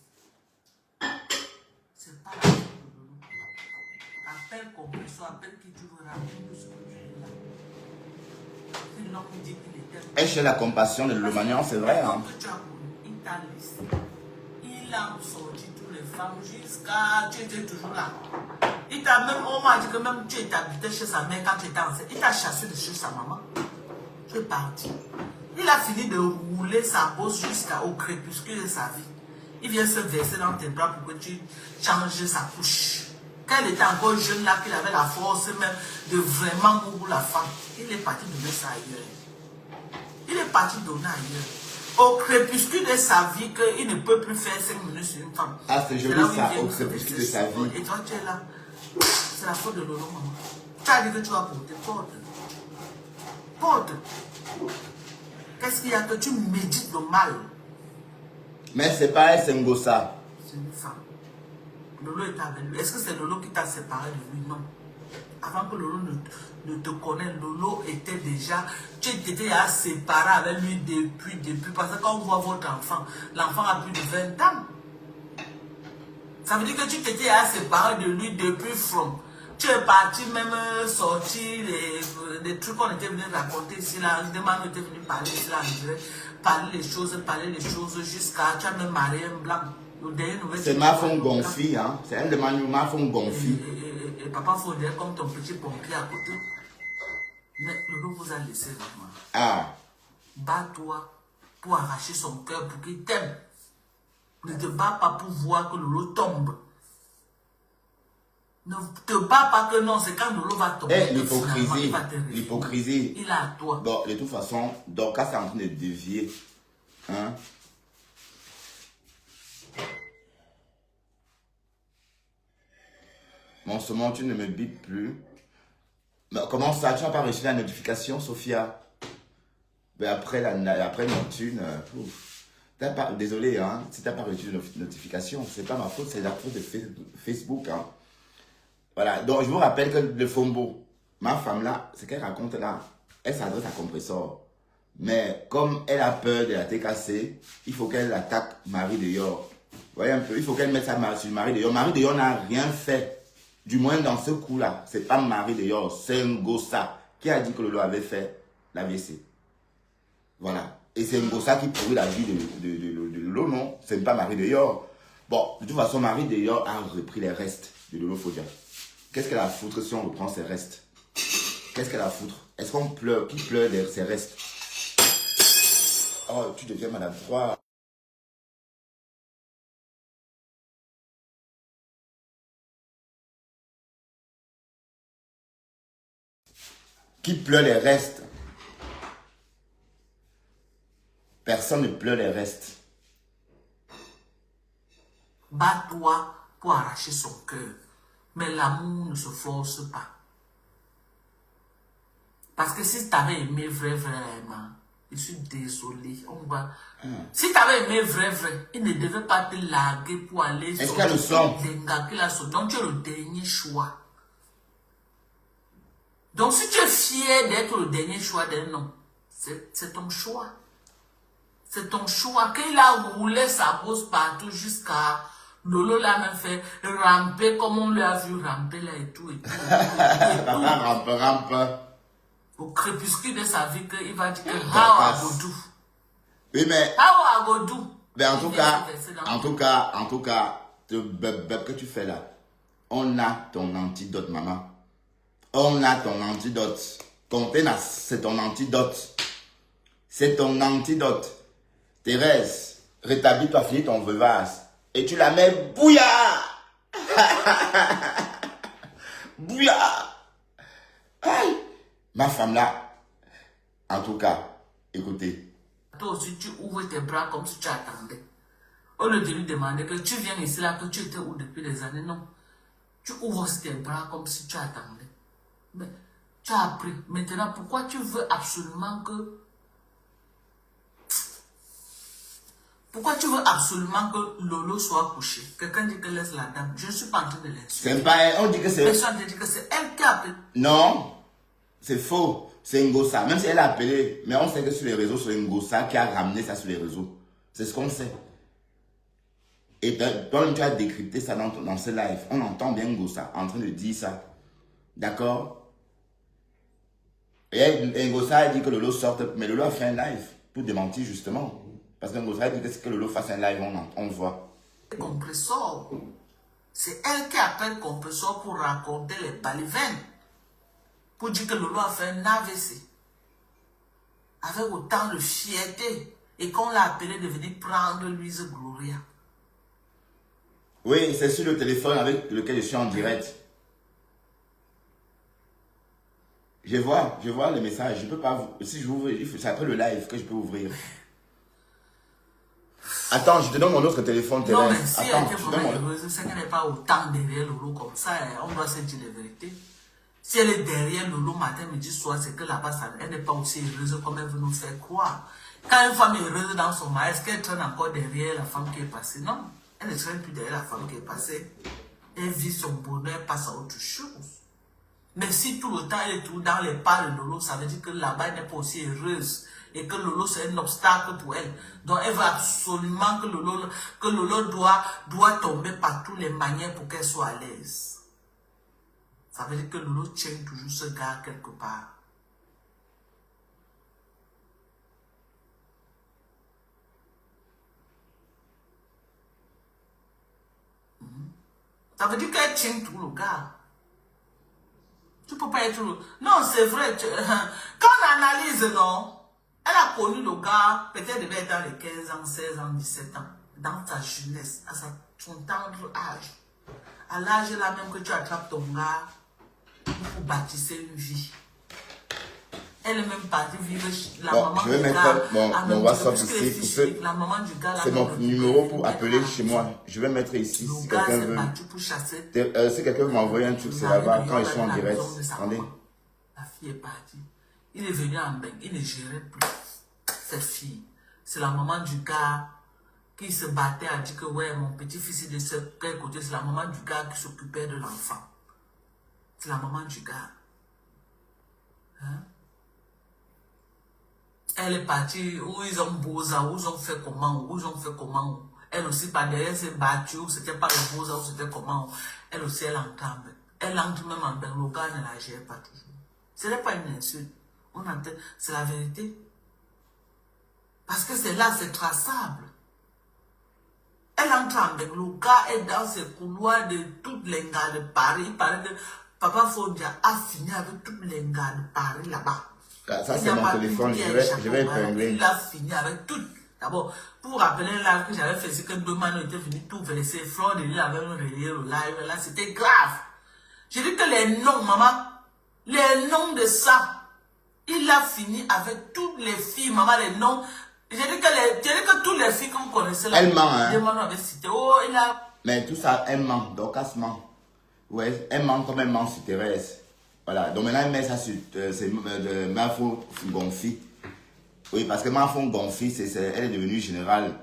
C'est pas la faute de Lolo. Appelle compression, appelle qui tu veux, raconte ce que tu es là. Si l'homme dit qu'il est tel. Elle cherche la compassion de Lomagnon, c'est vrai. Hein? Il t'a laissé. Il a sorti toutes les femmes jusqu'à. Tu étais toujours là. Il t'a même. On m'a dit que même tu étais habité chez sa mère quand tu étais enceinte. Il t'a chassé de chez sa maman. Tu es parti. Il a fini de rouler sa bosse jusqu'au crépuscule de sa vie. Il vient se verser dans tes bras pour que tu changes sa couche. Quand il était encore jeune là, qu'il avait la force même de vraiment mourir la femme, il est parti donner ça ailleurs. Il est parti donner ailleurs. Au crépuscule de sa vie, qu'il ne peut plus faire 5 minutes sur une femme. Ah, c'est joli ça, au crépuscule de sa vie. Et toi, tu es là. C'est la faute de Lolo, maman. Tu as dit que tu vas porter. Porte. Porte. Qu'est-ce qu'il y a que tu médites le mal? Mais c'est pas elle, c'est Ngosa. C'est une femme. Lolo est avec lui. Est-ce que c'est Lolo qui t'a séparé de lui? Non. Avant que Lolo ne te connaisse, Lolo était déjà... Tu étais déjà séparé avec lui depuis. Parce que quand on voit votre enfant, l'enfant a plus de 20 ans. Ça veut dire que tu t'étais déjà séparé de lui depuis from. Tu es parti même sortir des trucs qu'on était venu raconter ici, là. Des mamans étaient venus parler ici, là, je dirais. Parler les choses jusqu'à... Tu as même marié un blanc. C'est ma femme gonfie, hein. C'est elle de ma femme gonfie. Et papa Faudrait comme ton petit pompier à côté. Mais Lolo vous a laissé vraiment. Ah. Bats-toi pour arracher son cœur pour qu'il t'aime. Ne te bats pas pour voir que Lolo tombe. Ne te bats pas que non, c'est quand Lolo va tomber. Eh, l'hypocrisie. L'hypocrisie. Il est à toi. Bon, de toute façon, Dorcas est en train de dévier. Hein? Bon, ce moment, tu ne me bipes plus. Mais comment ça? Tu n'as pas reçu la notification, Sophia? Mais après Neptune, désolé, hein, si tu n'as pas reçu la notification, c'est pas ma faute, c'est la faute de Facebook. Hein. Voilà, donc je vous rappelle que le Fombo, ma femme là, ce qu'elle raconte là, elle s'adresse à Compressor. Mais comme elle a peur de la TKC, il faut qu'elle attaque Marie Deyor. Vous voyez un peu, il faut qu'elle mette sa sur Marie Deyor. Marie Deyor n'a rien fait. Du moins dans ce coup-là, c'est pas Marie Deyor, c'est Ngosa qui a dit que Lolo avait fait l'AVC. Voilà. Et c'est Ngosa qui pourrit la vie de Lolo, non? C'est pas Marie Deyor. Bon, de toute façon, Marie Deyor a repris les restes de Lolo Fodia. Qu'est-ce qu'elle a à foutre si on reprend ses restes? Qu'est-ce qu'elle a à foutre? Est-ce qu'on pleure? Qui pleure de ses restes? Oh, tu deviens Madame 3. Qui pleure les restes? Personne ne pleure les restes. Bats-toi pour arracher son cœur. Mais l'amour ne se force pas. Parce que si tu avais aimé vraiment, Je suis désolé. On va... Si tu avais aimé vrai, il ne devait pas te larguer pour aller Est-ce qu'il y a le son? Donc tu es le dernier choix. Donc si tu es fier d'être le dernier choix d'un homme, c'est ton choix. C'est ton choix. Quand il a roulé sa bosse partout jusqu'à... Lolo l'a même fait ramper comme on lui a vu ramper là et tout. Rampe. Au crépuscule de sa vie, il va dire que how I go do. Oui, mais... How I go do. Mais en tout cas, que tu fais là, on a ton antidote, maman. On a ton antidote. Container, c'est ton antidote. C'est ton antidote. Thérèse, rétablis-toi, finis ton veuvage. Et tu la mets bouillard. Bouillard. Aïe. Ma femme là, en tout cas, écoutez. Toi aussi, tu ouvres tes bras comme si tu attendais. Au lieu de lui demander que tu viens ici là, que tu étais où depuis des années, non. Tu ouvres tes bras comme si tu attendais. Mais tu as appris. Maintenant, pourquoi tu veux absolument que... Pourquoi tu veux absolument que Lolo soit couché? Quelqu'un dit que laisse la dame. Je ne suis pas en train de l'insulter. C'est pas elle, on dit que c'est... Personne ne dit que c'est elle qui a appelé. Non, c'est faux. C'est Ngosa. Même si elle a appelé, mais on sait que sur les réseaux, c'est Ngosa qui a ramené ça sur les réseaux. C'est ce qu'on sait. Et toi, tu as décrypté ça dans ce live. On entend bien Ngosa en train de dire ça. D'accord? Et Ngosa a dit que Lolo sorte, mais Lolo a fait un live pour démentir justement. Parce que Ngosa a dit que Lolo fasse un live, on voit. Compressor. C'est elle qui appelle compressor pour raconter les balivernes. Pour dire que Lolo a fait un AVC. Avec autant de fierté. Et qu'on l'a appelé de venir prendre Louise Gloria. Oui, c'est sur le téléphone avec lequel je suis en direct. Je vois les messages. Je peux pas. Si je ouvre, c'est après le live que je peux ouvrir. Attends, je te donne mon autre téléphone, Thérèse. Non, mais si Attends, elle était vraiment heureuse, c'est qu'elle n'est pas autant derrière Lolo comme ça. On doit se dire la vérité. Si elle est derrière Lolo matin, midi, soir, c'est que là-bas, elle n'est pas aussi heureuse comme elle veut nous faire croire. Quand une femme est heureuse dans son mari, est-ce qu'elle traîne encore derrière la femme qui est passée? Non. Elle ne traîne plus derrière la femme qui est passée. Elle vit son bonheur, elle passe à autre chose. Mais si tout le temps elle est tout dans les pas de Lolo, ça veut dire que là-bas, elle n'est pas aussi heureuse. Et que Lolo, c'est un obstacle pour elle. Donc, elle veut absolument que Lolo doit tomber par toutes les manières pour qu'elle soit à l'aise. Ça veut dire que Lolo tient toujours ce gars quelque part. Ça veut dire qu'elle tient tout le gars. Tu peux pas être... Non, c'est vrai. Quand on analyse, non, elle a connu le gars, peut-être devait être dans les 15 ans, 16 ans, 17 ans, dans sa jeunesse, à son tendre âge. À l'âge là même que tu attrapes ton gars pour bâtir une vie. Elle est même partie vivre la maman je vais du mettre gars. mon WhatsApp ici. La maman du gars. C'est mon numéro pour appeler chez moi. Je vais mettre ici si quelqu'un veut. Si quelqu'un veut m'envoyer un truc, c'est là-bas quand ils sont en direct. Attendez. La fille est partie. Il est venu en bain. Il ne gérait plus cette fille. C'est la maman du gars qui se battait à dire que ouais, mon petit-fils est de quel côté. C'est la maman du gars qui s'occupait de l'enfant. C'est la maman du gars. Hein? Elle est partie où ils ont Boza, où ils ont fait comment, Elle aussi, par derrière, s'est battue, où c'était pas le Boza, où c'était comment. Elle aussi, elle entre en bain. Elle entre même en bain. Le gars ne la gère pas toujours. Ce n'est pas une insulte. C'est la vérité. Parce que c'est là, c'est traçable. Elle entre en bain. Le gars est dans ses couloirs de toutes les gars de Paris. Il paraît que Papa Fondia a fini avec toutes les gars de Paris là-bas. Ça, c'est mon téléphone, je vais épingler. Il a fini avec tout. D'abord, pour rappeler le live que j'avais fait, c'est que deux manos étaient venus tout verser. Flore de l'île avait relayé le live. Là, c'était grave. J'ai dit que les noms, maman, les noms de ça, il a fini avec toutes les filles, maman, les noms. J'ai dit que toutes les filles que vous connaissez là, elle ment, hein. les manos avaient cité. Oh, il a. Mais tout ça, elle ment. Donc, elle ment. Ouais, elle ment comme elle ment sur Thérèse. Voilà, donc maintenant elle met ça sur c'est de Mafo Gonfi. Oui, parce que ma femme gonfie, elle est devenue générale.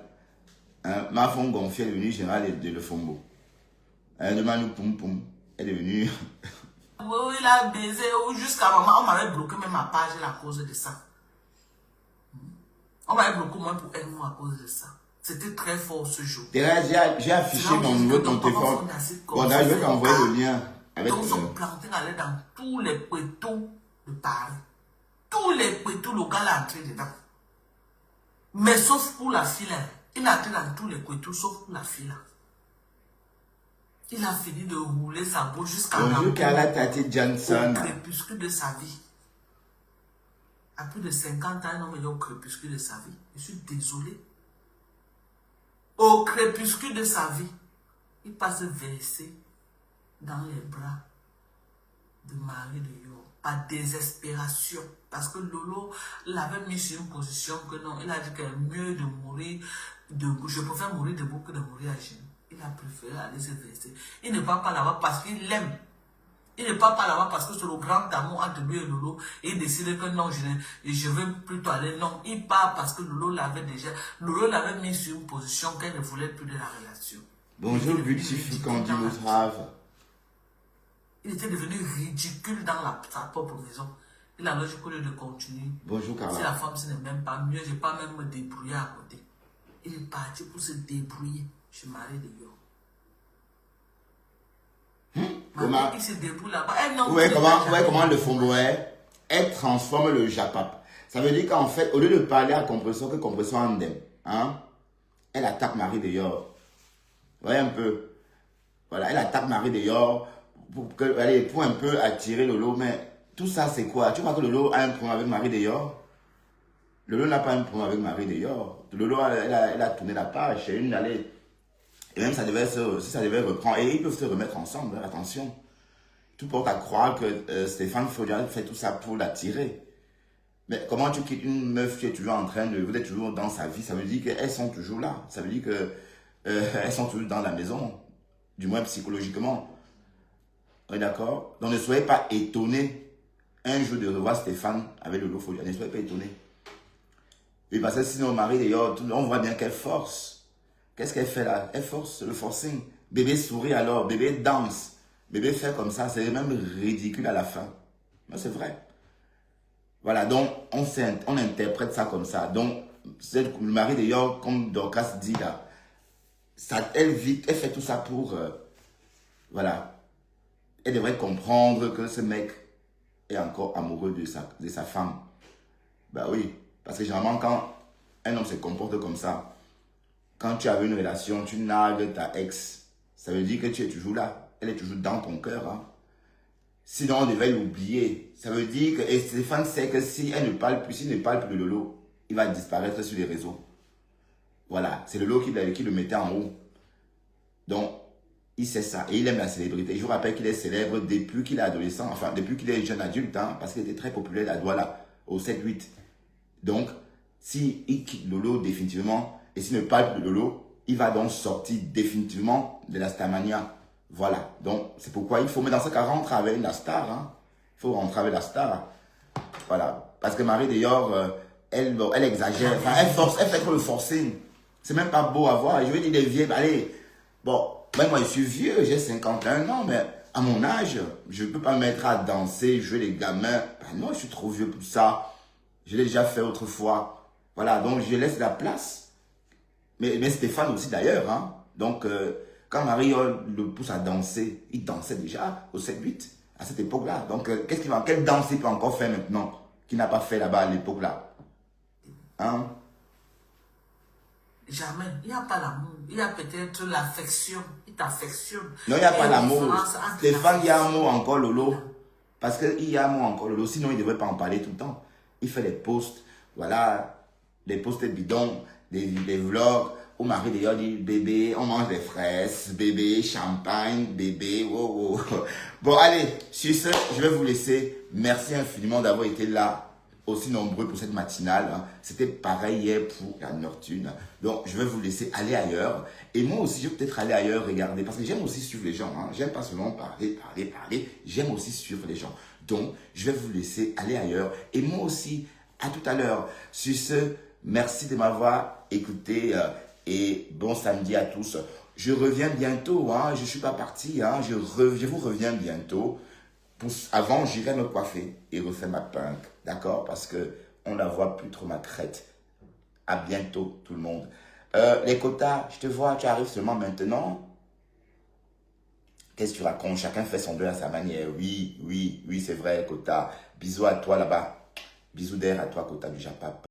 Hein? Ma femme gonfie, elle est devenue générale de Le Fombo. Elle demande poum poum. Elle est devenue. Oui, il a baisé jusqu'à maman. On m'avait bloqué même ma page à cause de ça. On m'avait bloqué moins pour un mois à cause de ça. C'était très fort ce jour. Déjà, j'ai affiché mon numéro de ton téléphone. Bon, là, je vais t'envoyer le lien. Avec donc, son plantain allait dans tous les pétaux de Paris. Tous les pétaux, le gars l'a entré dedans. Mais sauf pour la fille, il a entré dans tous les pétaux, sauf pour la fille. Il a fini de rouler sa bouche jusqu'à Bonjour, Carla Tati Johnson. Au crépuscule de sa vie. À plus de 50 ans, un homme est au crépuscule de sa vie. Je suis désolé. Au crépuscule de sa vie, il passe verser dans les bras de Marie de Yor, par désespération. Parce que Lolo l'avait mis sur une position que non, il a dit qu'il est mieux de mourir debout. Je préfère mourir debout que de mourir à genoux. Il a préféré aller se verser. Il ne va pas là-bas parce qu'il l'aime. Il ne part pas là-bas parce que c'est le grand amour entre lui et Lolo. Et il décide que non, je veux plutôt aller. Non, il part parce que Lolo l'avait déjà. Lolo l'avait mis sur une position qu'elle ne voulait plus de la relation. Bonjour, Beautiful Candy Have. Il était devenu ridicule dans sa propre maison. Il a logique au lieu de continuer. Bonjour, Carla. Si la femme ce n'est même pas mieux, je n'ai pas même me débrouiller à côté. Il est parti pour se débrouiller chez Marie de Yor. Il se débrouille là-bas. Comment le Fombo est? Elle transforme le Japap. Ça veut dire qu'en fait, au lieu de parler à Compression, que Compression Andem, hein, elle attaque Marie de Yor. Vous voyez un peu? Voilà, elle attaque Marie de Yor pour un peu attirer Lolo. Mais tout ça, c'est quoi? Tu vois que Lolo a un problème avec Marie de Yor? Lolo n'a pas un problème avec Marie de Yor. Lolo, elle a tourné la page. C'est une allée. Et même, ça devait reprendre. Et ils peuvent se remettre ensemble, hein, attention. Tout porte à croire que Stéphane Faudiard fait tout ça pour l'attirer. Mais comment tu quittes une meuf qui est toujours en train de... Vous êtes toujours dans sa vie, ça veut dire qu'elles sont toujours là. Ça veut dire qu'elles sont toujours dans la maison. Du moins psychologiquement. Oui, d'accord? Donc ne soyez pas étonnés un jour de revoir Stéphane avec Lolo Faudiard. Ne soyez pas étonnés. Oui, parce que sinon, Marie, d'ailleurs, on voit bien qu'elle force. Qu'est-ce qu'elle fait là? Elle force le forcing. Bébé sourit alors, bébé danse. Bébé fait comme ça, c'est même ridicule à la fin. Mais c'est vrai. Voilà, donc on interprète ça comme ça. Donc, le mari d'ailleurs, comme Dorcas dit là, elle fait tout ça pour... voilà. Elle devrait comprendre que ce mec est encore amoureux de sa femme. Bah oui, parce que généralement quand un homme se comporte comme ça, quand tu avais une relation, tu nargues ta ex, ça veut dire que tu es toujours là. Elle est toujours dans ton cœur. Hein. Sinon, on devait l'oublier. Ça veut dire que et Stéphane sait que si elle ne parle plus, s'il ne parle plus de Lolo, il va disparaître sur les réseaux. Voilà, c'est Lolo qui le mettait en haut. Donc, il sait ça. Et il aime la célébrité. Je vous rappelle qu'il est célèbre depuis qu'il est adolescent, enfin, depuis qu'il est jeune adulte, hein, parce qu'il était très populaire à Douala, au 7-8. Donc, s'il quitte Lolo définitivement, et s'il ne parle plus de Lolo, il va donc sortir définitivement de la Starmania. Voilà. Donc, c'est pourquoi il faut, mais dans ce cas, rentrer avec la star. Hein. Il faut rentrer avec la star. Voilà. Parce que Marie, d'ailleurs, elle exagère. Enfin, elle fait trop le forcing. C'est même pas beau à voir. Je veux dire, des vieilles, allez. Bon, moi, je suis vieux, j'ai 51 ans, mais à mon âge, je ne peux pas me mettre à danser, jouer les gamins. Ben non, je suis trop vieux pour ça. Je l'ai déjà fait autrefois. Voilà, donc je laisse la place. Mais Stéphane aussi d'ailleurs. Hein. Donc, quand Marie le pousse à danser, il dansait déjà au 7-8 à cette époque-là. Donc, quelle danse il peut encore faire maintenant qu'il n'a pas fait là-bas à l'époque-là? Hein? Jamais. Il n'y a pas l'amour. Il y a peut-être l'affection. Il t'affectionne. Non, il n'y a pas l'amour. Stéphane, il y a un mot encore, Lolo. Parce qu'il y a un mot encore, Lolo. Sinon, il ne devrait pas en parler tout le temps. Il fait des posts, voilà, des posts bidons, des vlogs. Où Marie d'ailleurs dit, bébé, on mange des fraises, bébé, champagne, bébé, wow, wow. Bon, allez, sur ce, je vais vous laisser. Merci infiniment d'avoir été là, aussi nombreux pour cette matinale. Hein. C'était pareil hier pour la Nocturne. Donc, je vais vous laisser aller ailleurs. Et moi aussi, je vais peut-être aller ailleurs, regarder. Parce que j'aime aussi suivre les gens. Hein. J'aime pas seulement parler. J'aime aussi suivre les gens. Donc, je vais vous laisser aller ailleurs. Et moi aussi, À tout à l'heure. Sur ce, merci de m'avoir écouté et bon samedi à tous. Je reviens bientôt, hein, je ne suis pas parti, hein, je vous reviens bientôt. Avant, j'irai me coiffer et refaire ma punk, d'accord? Parce que on ne voit plus trop ma crête. À bientôt, tout le monde. Les quotas, je te vois, tu arrives seulement maintenant. Qu'est-ce que tu racontes? Chacun fait son deuil à sa manière. Oui, c'est vrai, quota. Bisous à toi là-bas. Bisous d'air à toi, quota du Japap.